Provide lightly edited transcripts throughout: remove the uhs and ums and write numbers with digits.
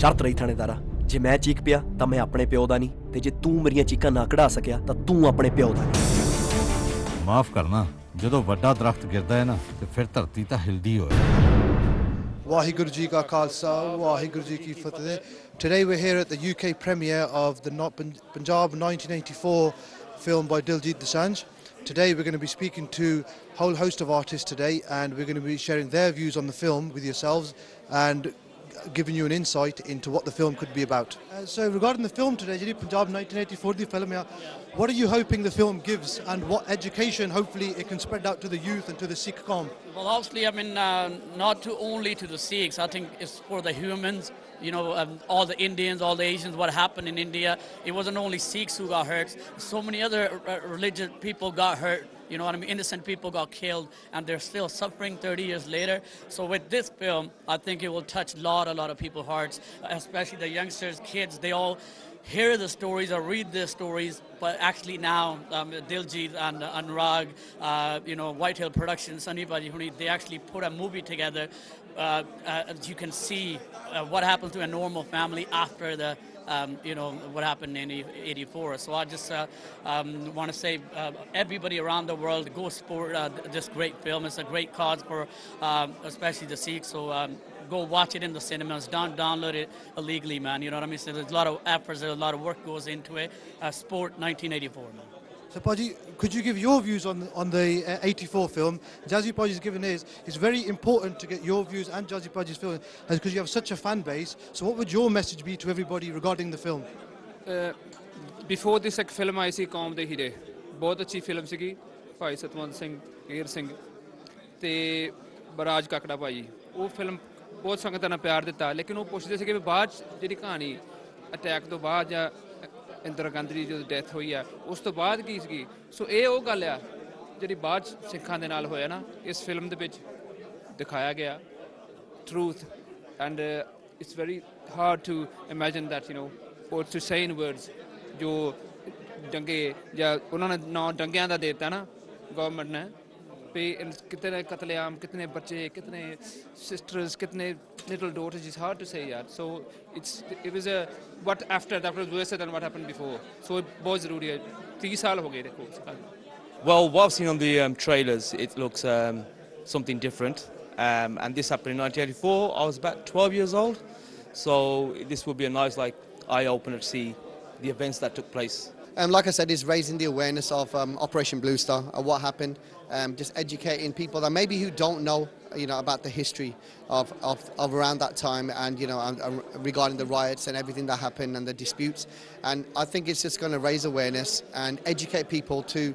शर्त रही थानेदारा, जे मैं चीक पिया तां मैं अपने प्यो दा नहीं, ते जे तू मेरियां चीकां ना कढ़ा सकिया तां तू अपने प्यो दा नहीं। माफ करना, जदों वड्डा दरख्त गिरदा है ना ते फिर धरती तां हिलदी होए। Waheguru Ji Ka Khalsa, Waheguru Ji Ki Fateh. Today we're here at the UK premiere of the Punjab 1984 film by Diljit Dosanjh. Today we're going to be speaking to a whole host of artists today, and we're going to be sharing their views on the film with yourselves and giving you an insight into what the film could be about. So regarding the film today, Jiri Punjab 1984 the film, what are you hoping the film gives, and what education hopefully it can spread out to the youth and to the Sikh Qawm? Well, obviously, I mean, not only to the Sikhs. I think it's for the humans, you know, all the Indians, all the Asians, what happened in India. It wasn't only Sikhs who got hurt. So many other religious people got hurt. You know what I mean? Innocent people got killed, and they're still suffering 30 years later. So with this film, I think it will touch a lot of people's hearts, especially the youngsters, kids. They all hear the stories or read the stories, but actually now Diljit and Anurag, you know, Whitehill Productions, Sunny Bajihuni, they actually put a movie together. As you can see what happens to a normal family after the you know, what happened in 84. So I just want to say everybody around the world, go support this great film. It's a great cause for especially the Sikhs. So go watch it in the cinemas. Don't download it illegally, man. You know what I mean? So there's a lot of efforts, there's a lot of work goes into it. Support 1984, man. So Paji, could you give your views on the 84 film? Jazzy Paji's given his. It's very important to get your views and Jazzy Paji's film because you have such a fan base. So what would your message be to everybody regarding the film? Before this एक film आई सी कौम दे हीरे, बहुत अच्छी film सीगी, भाई सतवंत सिंह, हीर सिंह, ते barrage काकड़ा भाई, वो film बहुत संगत ने प्यार दिता, लेकिन वो पुछदे सी कि बाद जिहड़ी कहानी अटैक तो बाद या इंदिरा गांधी ਦੀ ਜਦੋਂ ਡੈਥ ਹੋਈ ਆ ਉਸ ਤੋਂ ਬਾਅਦ ਕੀ ਸੀ ਸੋ ਇਹ ਉਹ ਗੱਲ ਆ ਜਿਹੜੀ ਬਾਅਦ ਸਿੱਖਾਂ ਦੇ ਨਾਲ ਹੋਇਆ ਨਾ ਇਸ ਫਿਲਮ ਦੇ ਵਿੱਚ ਦਿਖਾਇਆ ਗਿਆ truth and it's very hard to imagine that, you know, or to say in words ਜੋ ਦੰਗੇ ਜਾਂ ਉਹਨਾਂ ਨੇ ਨਾਂ ਦੰਗਿਆਂ ਦਾ ਦਿੱਤਾ ਨਾ ਗਵਰਨਮੈਂਟ ਨੇ पे कितने कत्लेआम कितने बच्चे कितने sisters कितने little daughters is hard to say यार so it was a what after that was worse than what happened before so बहुत ज़रूरी है 30 साल हो गए देखो Well, what I've seen on the trailers, it looks something different, and this happened in 1984. I was about 12 years old, so this will be a nice eye opener to see the events that took place. Like I said, is raising the awareness of Operation Blue Star and what happened. Just educating people that maybe who don't know, you know, about the history of around that time, and you know, regarding the riots and everything that happened and the disputes. And I think it's just going to raise awareness and educate people to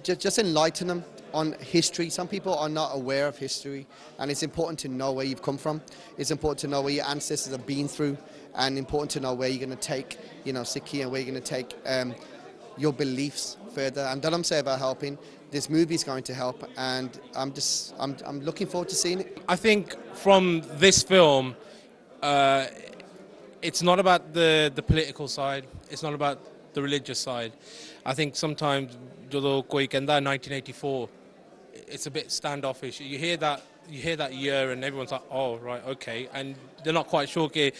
just enlighten them on history. Some people are not aware of history, and it's important to know where you've come from. It's important to know where your ancestors have been through, and important to know where you're going to take, you know, Sikhi, and where you're going to take your beliefs further. And Dharam Seva helping. This movie is going to help, and I'm looking forward to seeing it. I think from this film, it's not about the political side. It's not about the religious side. I think sometimes, ਜਦੋਂ ਕੋਈ ਕਹਿੰਦਾ 1984, it's a bit standoffish. You hear that year, and everyone's like, oh right, okay, and they're not quite sure कि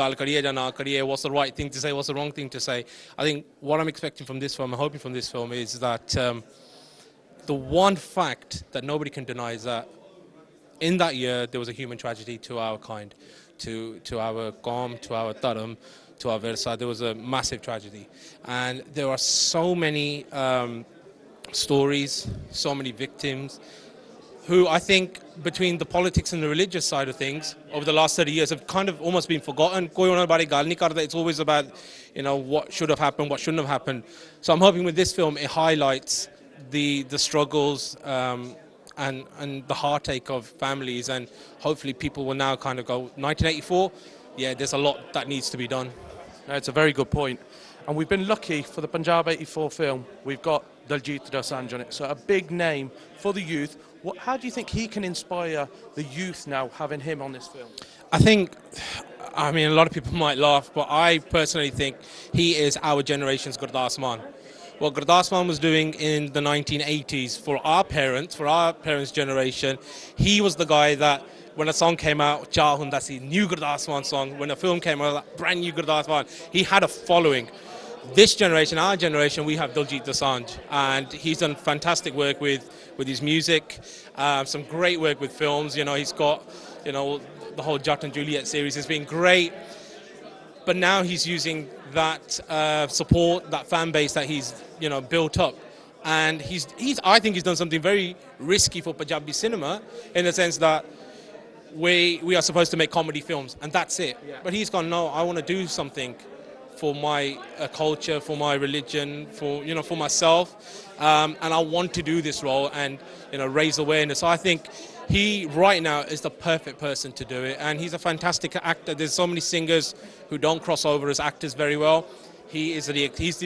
ਗੱਲ ਕਰੀਏ ਜਾਂ ਨਾ ਕਰੀਏ, what's the right thing to say, what's the wrong thing to say. I think what I'm expecting from this film, I'm hoping from this film, is that the one fact that nobody can deny is that in that year there was a human tragedy to our kind, to our Qawm, to our Dharam, to our Versa. There was a massive tragedy, and there are so many stories, so many victims who I think between the politics and the religious side of things over the last 30 years have kind of almost been forgotten. Koi ਉਹਨਾਂ ਬਾਰੇ ਗੱਲ ਨਹੀਂ ਕਰਦਾ. It's always about, you know, what should have happened, what shouldn't have happened. So I'm hoping with this film it highlights the struggles and the heartache of families, and hopefully people will now kind of go 1984, yeah, there's a lot that needs to be done. It's a very good point, and we've been lucky for the Punjab 84 film. We've got Diljit Dosanjh on it, so a big name for the youth. How do you think he can inspire the youth now, having him on this film? I think, I mean, a lot of people might laugh, but I personally think he is our generation's Gurdas Mann. what Gurdas Mann was doing in the 1980s for our parents' generation. He was the guy that when a song came out, Cha Hundasi, new Gurdas Mann song, when a film came out, brand new Gurdas Mann, he had a following. This generation, our generation, we have Diljit Dosanjh, and he's done fantastic work with his music, some great work with films. You know, he's got, you know, the whole Jat and Juliet series has been great, but now he's using that support, that fan base that he's, you know, built up, and he's I think he's done something very risky for Punjabi cinema in the sense that we are supposed to make comedy films and that's it. Yeah. But he's gone, no, I want to do something for my culture, for my religion, for, you know, for myself, and I want to do this role and, you know, raise awareness. So I think he right now is the perfect person to do it, and he's a fantastic actor. There's so many singers who don't cross over as actors very well. He's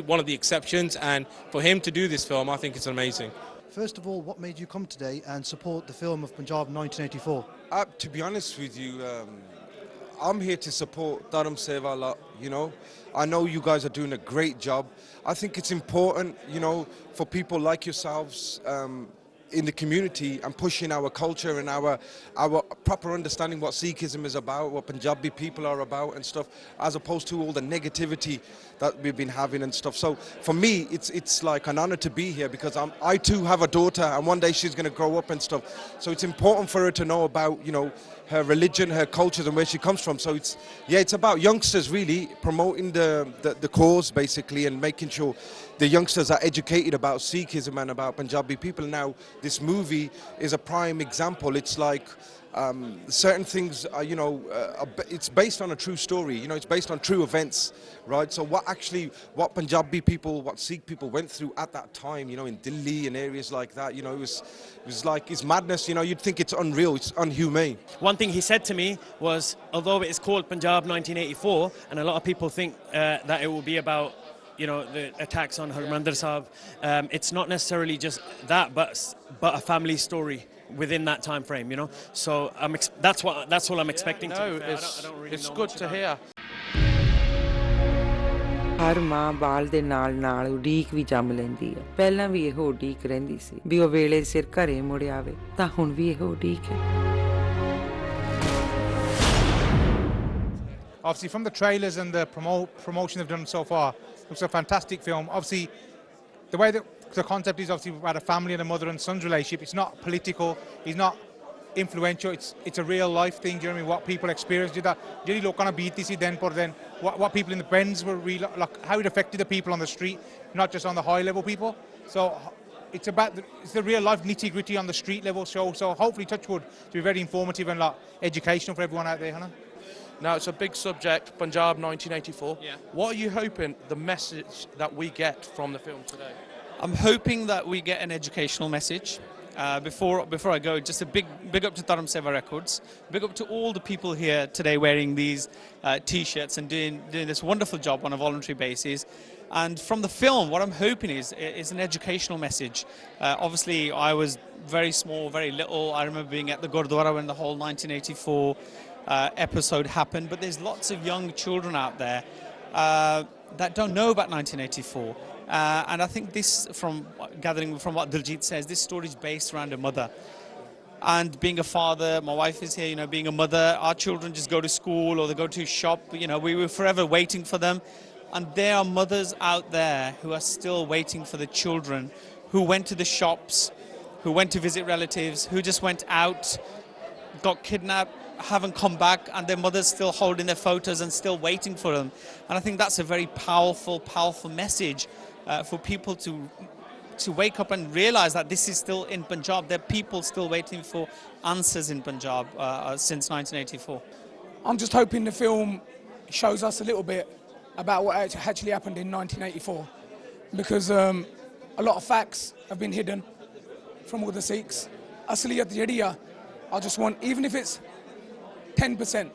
one of the exceptions, and for him to do this film, I think it's amazing. First of all, what made you come today and support the film of Punjab 1984? To be honest with you, I'm here to support Dharam Seva lot, you know. I know you guys are doing a great job. I think it's important, you know, for people like yourselves in the community and pushing our culture and our proper understanding what Sikhism is about, what Punjabi people are about and stuff, as opposed to all the negativity that we've been having and stuff. So for me, it's like an honor to be here because I too have a daughter and one day she's going to grow up and stuff. So it's important for her to know about, you know, her religion, her cultures and where she comes from. So it's about youngsters really promoting the cause basically and making sure the youngsters are educated about Sikhism and about Punjabi people. Now this movie is a prime example. It's like certain things are, you know, it's based on a true story, you know, it's based on true events, right? So what Punjabi people, what Sikh people went through at that time, you know, in Delhi and areas like that, you know, it was like, it's madness, you know, you'd think it's unreal, it's unhumane. One thing he said to me was, although it's called Punjab 1984, and a lot of people think that it will be about, you know, the attacks on Harmandir Sahib, it's not necessarily just that, but a family story within that time frame, you know. So that's all I'm expecting. No, I don't really it's know good much to about hear. ਹਰ ਮਾਂ ਬਾਲ ਦੇ ਨਾਲ ਉਡੀਕ ਵੀ ਜੰਮ ਲੈਂਦੀ ਹੈ। ਪਹਿਲਾਂ ਵੀ ਇਹੋ ਉਡੀਕ ਰਹਿੰਦੀ ਸੀ ਵੀ ਉਹ ਵੇਲੇ ਸਿਰ ਘਰੇ ਮੁੜ ਆਵੇ, ਤਾਂ ਹੁਣ ਵੀ ਇਹੋ ਉਡੀਕ ਹੈ। Obviously, from the trailers and the promotion they've done so far, it's a fantastic film. Obviously, the way that the concept is obviously about a family and a mother and son's relationship. It's not political. It's not influential. It's a real life thing. Do you know what I mean? What people experience. Really look on a beat this then, but then what people in the Bends were really like how it affected the people on the street, not just on the high level people. So it's the real life nitty gritty on the street level show. So hopefully, Touchwood to be very informative and like educational for everyone out there, Hannah. Now, it's a big subject, Punjab 1984. Yeah. What are you hoping the message that we get from the film today? I'm hoping that we get an educational message. Before I go, just a big up to Dharam Seva Records. Big up to all the people here today wearing these T-shirts and doing this wonderful job on a voluntary basis. And from the film, what I'm hoping is an educational message. Obviously, I was very small, very little. I remember being at the Gurdwara when the whole 1984 episode happened. But there's lots of young children out there that don't know about 1984. And I think this, from gathering from what Diljit says, this story is based around a mother. And being a father, my wife is here, you know, being a mother, our children just go to school or they go to a shop, you know, we were forever waiting for them. And there are mothers out there who are still waiting for the children, who went to the shops, who went to visit relatives, who just went out, got kidnapped, haven't come back, and their mother's still holding their photos and still waiting for them. And I think that's a very powerful message for people to wake up and realize that this is still in Punjab. There are people still waiting for answers in Punjab since 1984. I'm just hoping the film shows us a little bit about what actually happened in 1984, because a lot of facts have been hidden from all the Sikhs. Asliyat jehdi a, I just want, even if it's 10%,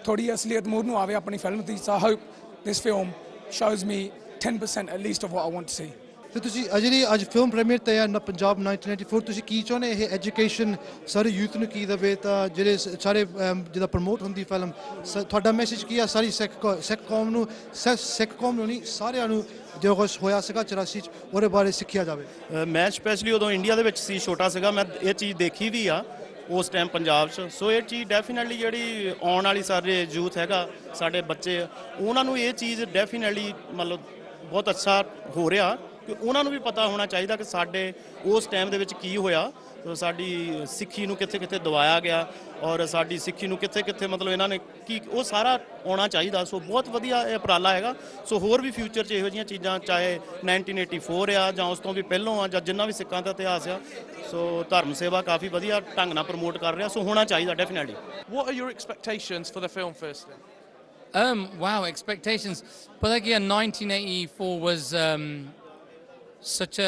thodi asliyat mud nu aave apni film di. So I hope this film shows me 10% at least of what I want to see. ਤੇ ਤੁਸੀਂ ਜਿਹੜੀ ਅੱਜ film premier ਤੇ ਆ ਪੰਜਾਬ 1994 ਤੁਸੀਂ ਕੀ ਚਾਹੁੰਦੇ ਇਹ education ਸਾਰੇ ਯੂਥ ਨੂੰ ਕੀ ਦੇਵੇ ਤਾਂ ਜਿਹੜੇ ਸਾਰੇ ਜਿਹਦਾ ਪ੍ਰਮੋਟ ਹੁੰਦੀ ਫਿਲਮ ਤੁਹਾਡਾ ਮੈਸੇਜ ਕੀ ਆ ਸਾਰੀ ਸਿੱਖ ਕੌਮ ਨੂੰ ਸਿੱਖ ਕੌਮ ਨੂੰ ਨਹੀਂ ਸਾਰਿਆਂ ਨੂੰ ਜੋ ਕੁਛ ਹੋਇਆ ਸੀਗਾ 84 ਚ ਉਹਦੇ ਬਾਰੇ ਸਿੱਖਿਆ ਜਾਵੇ। ਮੈਂ ਸਪੈਸ਼ਲੀ ਉਦੋਂ ਇੰਡੀਆ ਦੇ ਵਿੱਚ ਸੀ, ਛੋਟਾ ਸੀਗਾ, ਮੈਂ ਇਹ ਚੀਜ਼ ਦੇਖੀ ਵੀ ਆ ਉਸ ਟਾਈਮ ਪੰਜਾਬ 'ਚ। ਸੋ ਇਹ ਚੀਜ਼ ਡੈਫੀਨੈਟਲੀ ਜਿਹੜੀ ਆਉਣ ਵਾਲੀ ਸਾਰੇ ਯੂਥ ਹੈਗਾ, ਸਾਡੇ ਬੱਚੇ, ਉਹਨਾਂ ਨੂੰ ਇਹ ਚੀਜ਼ ਡੈਫੀਨੈਟਲੀ ਮਤਲਬ ਬਹੁਤ ਅੱਛਾ ਹੋ ਰਿਹਾ ਕਿ ਉਹਨਾਂ ਨੂੰ ਵੀ ਪਤਾ ਹੋਣਾ ਚਾਹੀਦਾ ਕਿ ਸਾਡੇ ਉਸ ਟਾਈਮ ਦੇ ਵਿੱਚ ਕੀ ਹੋਇਆ, ਸਾਡੀ ਸਿੱਖੀ ਨੂੰ ਕਿੱਥੇ ਕਿੱਥੇ ਦਬਾਇਆ ਗਿਆ ਔਰ ਸਾਡੀ ਸਿੱਖੀ ਨੂੰ ਕਿੱਥੇ ਕਿੱਥੇ ਮਤਲਬ ਇਹਨਾਂ ਨੇ ਕੀ ਉਹ ਸਾਰਾ ਆਉਣਾ ਚਾਹੀਦਾ। ਸੋ ਬਹੁਤ ਵਧੀਆ ਇਹ ਉਪਰਾਲਾ ਹੈਗਾ। ਸੋ ਹੋਰ ਵੀ ਫਿਊਚਰ 'ਚ ਇਹੋ ਜਿਹੀਆਂ ਚੀਜ਼ਾਂ ਚਾਹੇ 1984 ਆ ਜਾਂ ਉਸ ਤੋਂ ਵੀ ਪਹਿਲੋਂ ਆ ਜਾਂ ਜਿੰਨਾ ਵੀ ਸਿੱਖਾਂ ਦਾ ਇਤਿਹਾਸ ਆ, ਸੋ ਧਰਮ ਸੇਵਾ ਕਾਫੀ ਵਧੀਆ ਢੰਗ ਨਾਲ ਪ੍ਰਮੋਟ ਕਰ ਰਿਹਾ। ਸੋ ਹੋਣਾ ਚਾਹੀਦਾ ਡੈਫੀਨੈਟਲੀ। What are your expectations for the film firstly? Wow, expectations. But again, 1984 was such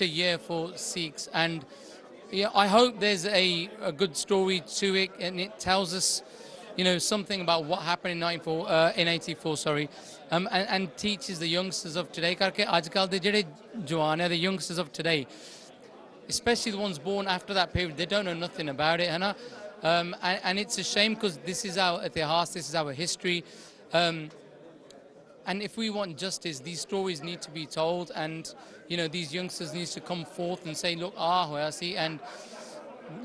a year for Sikhs, and yeah, I hope there's a good story to it, and it tells us, you know, something about what happened in 84, sorry, and teaches the youngsters of today. Karke ajkal de jehde jawan hai, the youngsters of today, especially the ones born after that period, they don't know nothing about it, है ना? And it's a shame because this is our itihas, this is our history. And if we want justice, these stories need to be told, and you know, these youngsters need to come forth and say, look, I see. And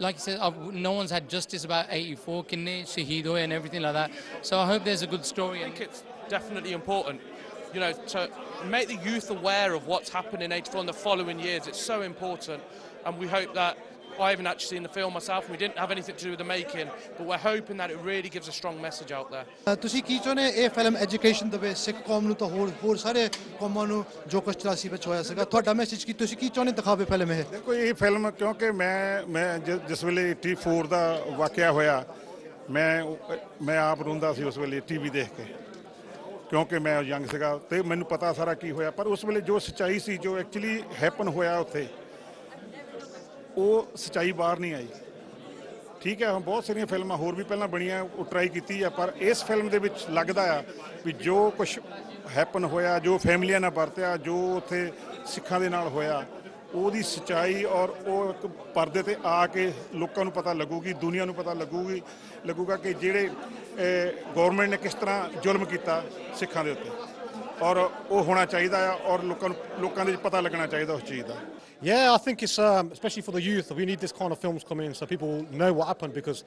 like you said, no one's had justice about 84, kinne shaheed hoye and everything like that. So I hope there's a good story. I think it's definitely important, you know, to make the youth aware of what's happened in 84 and the following years. It's so important, and we hope that I haven't actually seen the film myself. We didn't have anything to do with the making, but we're hoping that it really gives a strong message out there. ਤੁਸੀਂ ਕੀ ਚਾਹੁੰਦੇ ਇਹ film education ਦੇਵੇ ਸਿੱਖ ਕੌਮ ਨੂੰ ਤਾਂ ਹੋਰ ਸਾਰੇ ਕੌਮਾਂ ਨੂੰ ਜੋ ਕੁਛ 84 ਵਿੱਚ ਹੋਇਆ ਸੀਗਾ ਤੁਹਾਡਾ ਮੈਸੇਜ ਕੀ ਤੁਸੀਂ ਕੀ ਚਾਹੁੰਦੇ ਦਿਖਾਵੇ ਫਿਲਮ ਇਹ? ਦੇਖੋ ਇਹ ਫਿਲਮ ਕਿਉਂਕਿ ਮੈਂ ਜਿਸ ਵੇਲੇ 84 ਦਾ ਵਾਕਿਆ ਹੋਇਆ ਮੈਂ ਆਪ ਰੋਂਦਾ ਸੀ ਉਸ ਵੇਲੇ ਟੀਵੀ ਦੇਖ ਕੇ, ਕਿਉਂਕਿ ਮੈਂ ਯੰਗ ਸੀਗਾ ਤੇ ਮੈਨੂੰ ਪਤਾ ਸਾਰਾ ਕੀ ਹੋਇਆ। ਪਰ ਉਸ ਵੇਲੇ ਜੋ ਸੱਚਾਈ ਸੀ, ਜੋ ਐਕਚੁਅਲੀ ਹੈਪਨ ਹੋਇਆ ਉੱਥੇ, ਉਹ ਸੱਚਾਈ ਬਾਹਰ ਨਹੀਂ ਆਈ। ਠੀਕ ਹੈ, ਬਹੁਤ ਸਾਰੀਆਂ ਫਿਲਮਾਂ ਹੋਰ ਵੀ ਪਹਿਲਾਂ ਬਣੀਆਂ, ਉਹ ਟਰਾਈ ਕੀਤੀ ਆ, ਪਰ ਇਸ ਫਿਲਮ ਦੇ ਵਿੱਚ ਲੱਗਦਾ ਆ ਵੀ ਜੋ ਕੁਛ ਹੈਪਨ ਹੋਇਆ, ਜੋ ਫੈਮਲੀਆਂ ਨਾਲ ਵਰਤਿਆ, ਜੋ ਉੱਥੇ ਸਿੱਖਾਂ ਦੇ ਨਾਲ ਹੋਇਆ, ਉਹਦੀ ਸੱਚਾਈ ਔਰ ਉਹ ਇੱਕ ਪਰਦੇ ਤੇ ਆ ਕੇ ਲੋਕਾਂ ਨੂੰ ਪਤਾ ਲੱਗੂਗੀ, ਦੁਨੀਆ ਨੂੰ ਪਤਾ ਲੱਗੂਗਾ ਕਿ ਜਿਹੜੇ ਗੌਰਮੈਂਟ ਨੇ ਕਿਸ ਤਰ੍ਹਾਂ ਜ਼ੁਲਮ ਕੀਤਾ ਸਿੱਖਾਂ ਦੇ ਉੱਤੇ, ਔਰ ਉਹ ਹੋਣਾ ਚਾਹੀਦਾ ਆ ਔਰ ਲੋਕਾਂ ਦੇ ਪਤਾ ਲੱਗਣਾ ਚਾਹੀਦਾ ਉਸ ਚੀਜ਼ ਦਾ। Yeah, I think it's especially for the youth, we need this kind of films coming in so people know what happened, because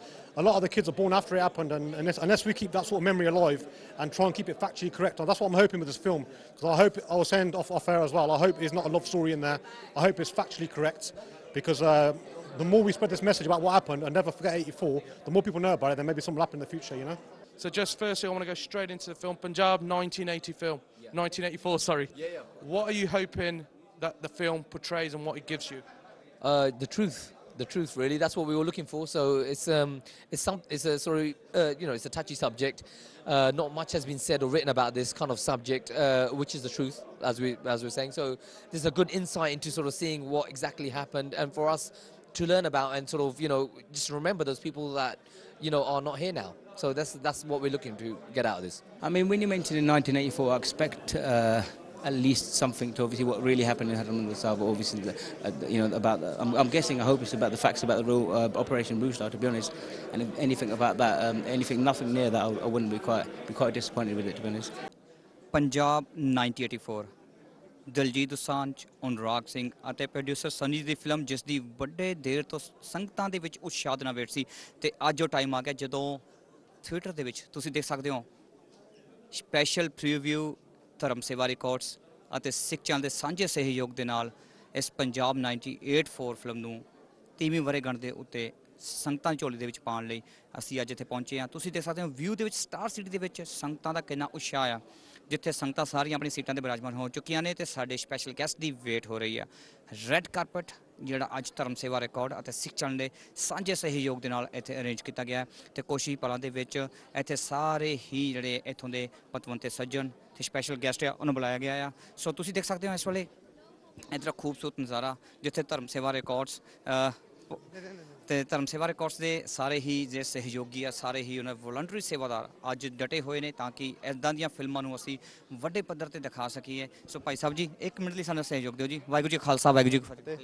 a lot of the kids are born after it happened, and unless we keep that sort of memory alive and try and keep it factually correct, and that's what I'm hoping with this film, because I was saying off air as well, I hope there's not a love story in there, I hope it's factually correct, because the more we spread this message about what happened and never forget 84, the more people know about it, then maybe something will happen in the future, you know. So just firstly, I want to go straight into the film Punjab 1984, sorry. What are you hoping that the film portrays and what it gives you? The truth really, that's what we were looking for. So it's a sorry, you know, it's a touchy subject. Not much has been said or written about this kind of subject, which is the truth, as we're saying. So there's a good insight into sort of seeing what exactly happened, and for us to learn about and sort of, you know, just remember those people that, you know, are not here now. So that's what we're looking to get out of this. I mean, when you mentioned in 1984, I expect at least something to obviously what really happened in Harmandir Sahib. Obviously, you know, about I'm guessing, I hope it's about the facts about the real Operation Blue Star, to be honest. And if anything about that, nothing near that, I wouldn't be quite disappointed with it, to be honest. Punjab 1984, Diljit Dosanjh, Anurag Singh ਅਤੇ producer Sunny ਦੀ film, ਜਿਸ ਦੀ ਵੱਡੇ ਦੇਰ ਤੋਂ ਸੰਗਤਾਂ ਦੇ ਵਿੱਚ ਉਤਸ਼ਾਹ ਨਾਲ ਵੇਟ ਸੀ, ਤੇ ਅੱਜ ਉਹ ਟਾਈਮ ਆ ਗਿਆ ਜਦੋਂ ਥੀਏਟਰ ਦੇ ਵਿੱਚ ਤੁਸੀਂ ਦੇਖ ਸਕਦੇ ਹੋ ਸਪੈਸ਼ਲ ਪ੍ਰੀਵਿਊ ਧਰਮ ਸੇਵਾ ਰਿਕਾਰਡਸ ਅਤੇ ਸਿੱਖ ਚੈਨਲ ਦੇ ਸਾਂਝੇ ਸਹਿਯੋਗ ਦੇ ਨਾਲ ਇਸ ਪੰਜਾਬ 1984 ਫਿਲਮ ਨੂੰ 30ਵੀਂ ਵਰ੍ਹੇਗੰਢ ਦੇ ਉੱਤੇ ਸੰਗਤਾਂ ਦੀ ਝੋਲੀ ਦੇ ਵਿੱਚ ਪਾਉਣ ਲਈ ਅਸੀਂ ਅੱਜ ਇੱਥੇ ਪਹੁੰਚੇ ਹਾਂ। ਤੁਸੀਂ ਦੇਖ ਸਕਦੇ ਹੋ ਵਿਊ ਦੇ ਵਿੱਚ ਸਟਾਰ ਸਿਟੀ ਦੇ ਵਿੱਚ ਸੰਗਤਾਂ ਦਾ ਕਿੰਨਾ ਉਤਸ਼ਾਹ ਆ, ਜਿੱਥੇ ਸੰਗਤਾਂ ਸਾਰੀਆਂ ਆਪਣੀ ਸੀਟਾਂ 'ਤੇ ਬਿਰਾਜਮਾਨ ਹੋ ਚੁੱਕੀਆਂ ਨੇ ਤੇ ਸਾਡੇ ਸਪੈਸ਼ਲ ਗੈਸਟ ਦੀ ਵੇਟ ਹੋ ਰਹੀ ਆ। ਰੈੱਡ ਕਾਰਪਟ ਜਿਹੜਾ ਅੱਜ ਧਰਮ ਸੇਵਾ ਰਿਕਾਰਡ ਅਤੇ ਸਿੱਖ ਚੈਨਲ ਦੇ ਸਾਂਝੇ ਸਹਿਯੋਗ ਦੇ ਨਾਲ ਇੱਥੇ ਅਰੇਂਜ ਕੀਤਾ ਗਿਆ ਤੇ ਕੁਛ ਹੀ ਪਲਾਂ ਦੇ ਵਿੱਚ ਇੱਥੇ ਸਾਰੇ ਹੀ ਜਿਹੜੇ ਇੱਥੋਂ ਦੇ ਪਤਵੰਤੇ ਸੱਜਣ ਤੇ ਸਪੈਸ਼ਲ ਗੈਸਟ ਆ ਉਹਨੂੰ ਬੁਲਾਇਆ ਗਿਆ ਆ। ਸੋ ਤੁਸੀਂ ਦੇਖ ਸਕਦੇ ਹੋ ਇਸ ਵੇਲੇ ਇੱਧਰ ਖੂਬਸੂਰਤ ਨਜ਼ਾਰਾ, ਜਿੱਥੇ ਧਰਮ ਸੇਵਾ ਰਿਕਾਰਡਸ ਤੇ ਧਰਮ ਸੇਵਾ ਰਿਕਾਰਡਸ ਦੇ ਸਾਰੇ ਹੀ ਜੇ ਸਹਿਯੋਗੀ ਆ, ਸਾਰੇ ਹੀ ਉਹਨਾਂ ਵੋਲੰਟਰੀ ਸੇਵਾਦਾਰ ਅੱਜ ਡਟੇ ਹੋਏ ਨੇ ਤਾਂ ਕਿ ਇੱਦਾਂ ਦੀਆਂ ਫਿਲਮਾਂ ਨੂੰ ਅਸੀਂ ਵੱਡੇ ਪੱਧਰ ਤੇ ਦਿਖਾ ਸਕੀਏ। ਸੋ ਭਾਈ ਸਾਹਿਬ ਜੀ 1 ਮਿੰਟ ਲਈ ਸਾਨੂੰ ਸਹਿਯੋਗ ਦਿਓ ਜੀ। ਵਾਹਿਗੁਰੂ ਜੀ ਕਾ ਖਾਲਸਾ, ਵਾਹਿਗੁਰੂ ਜੀ ਕੀ ਫਤਿਹ।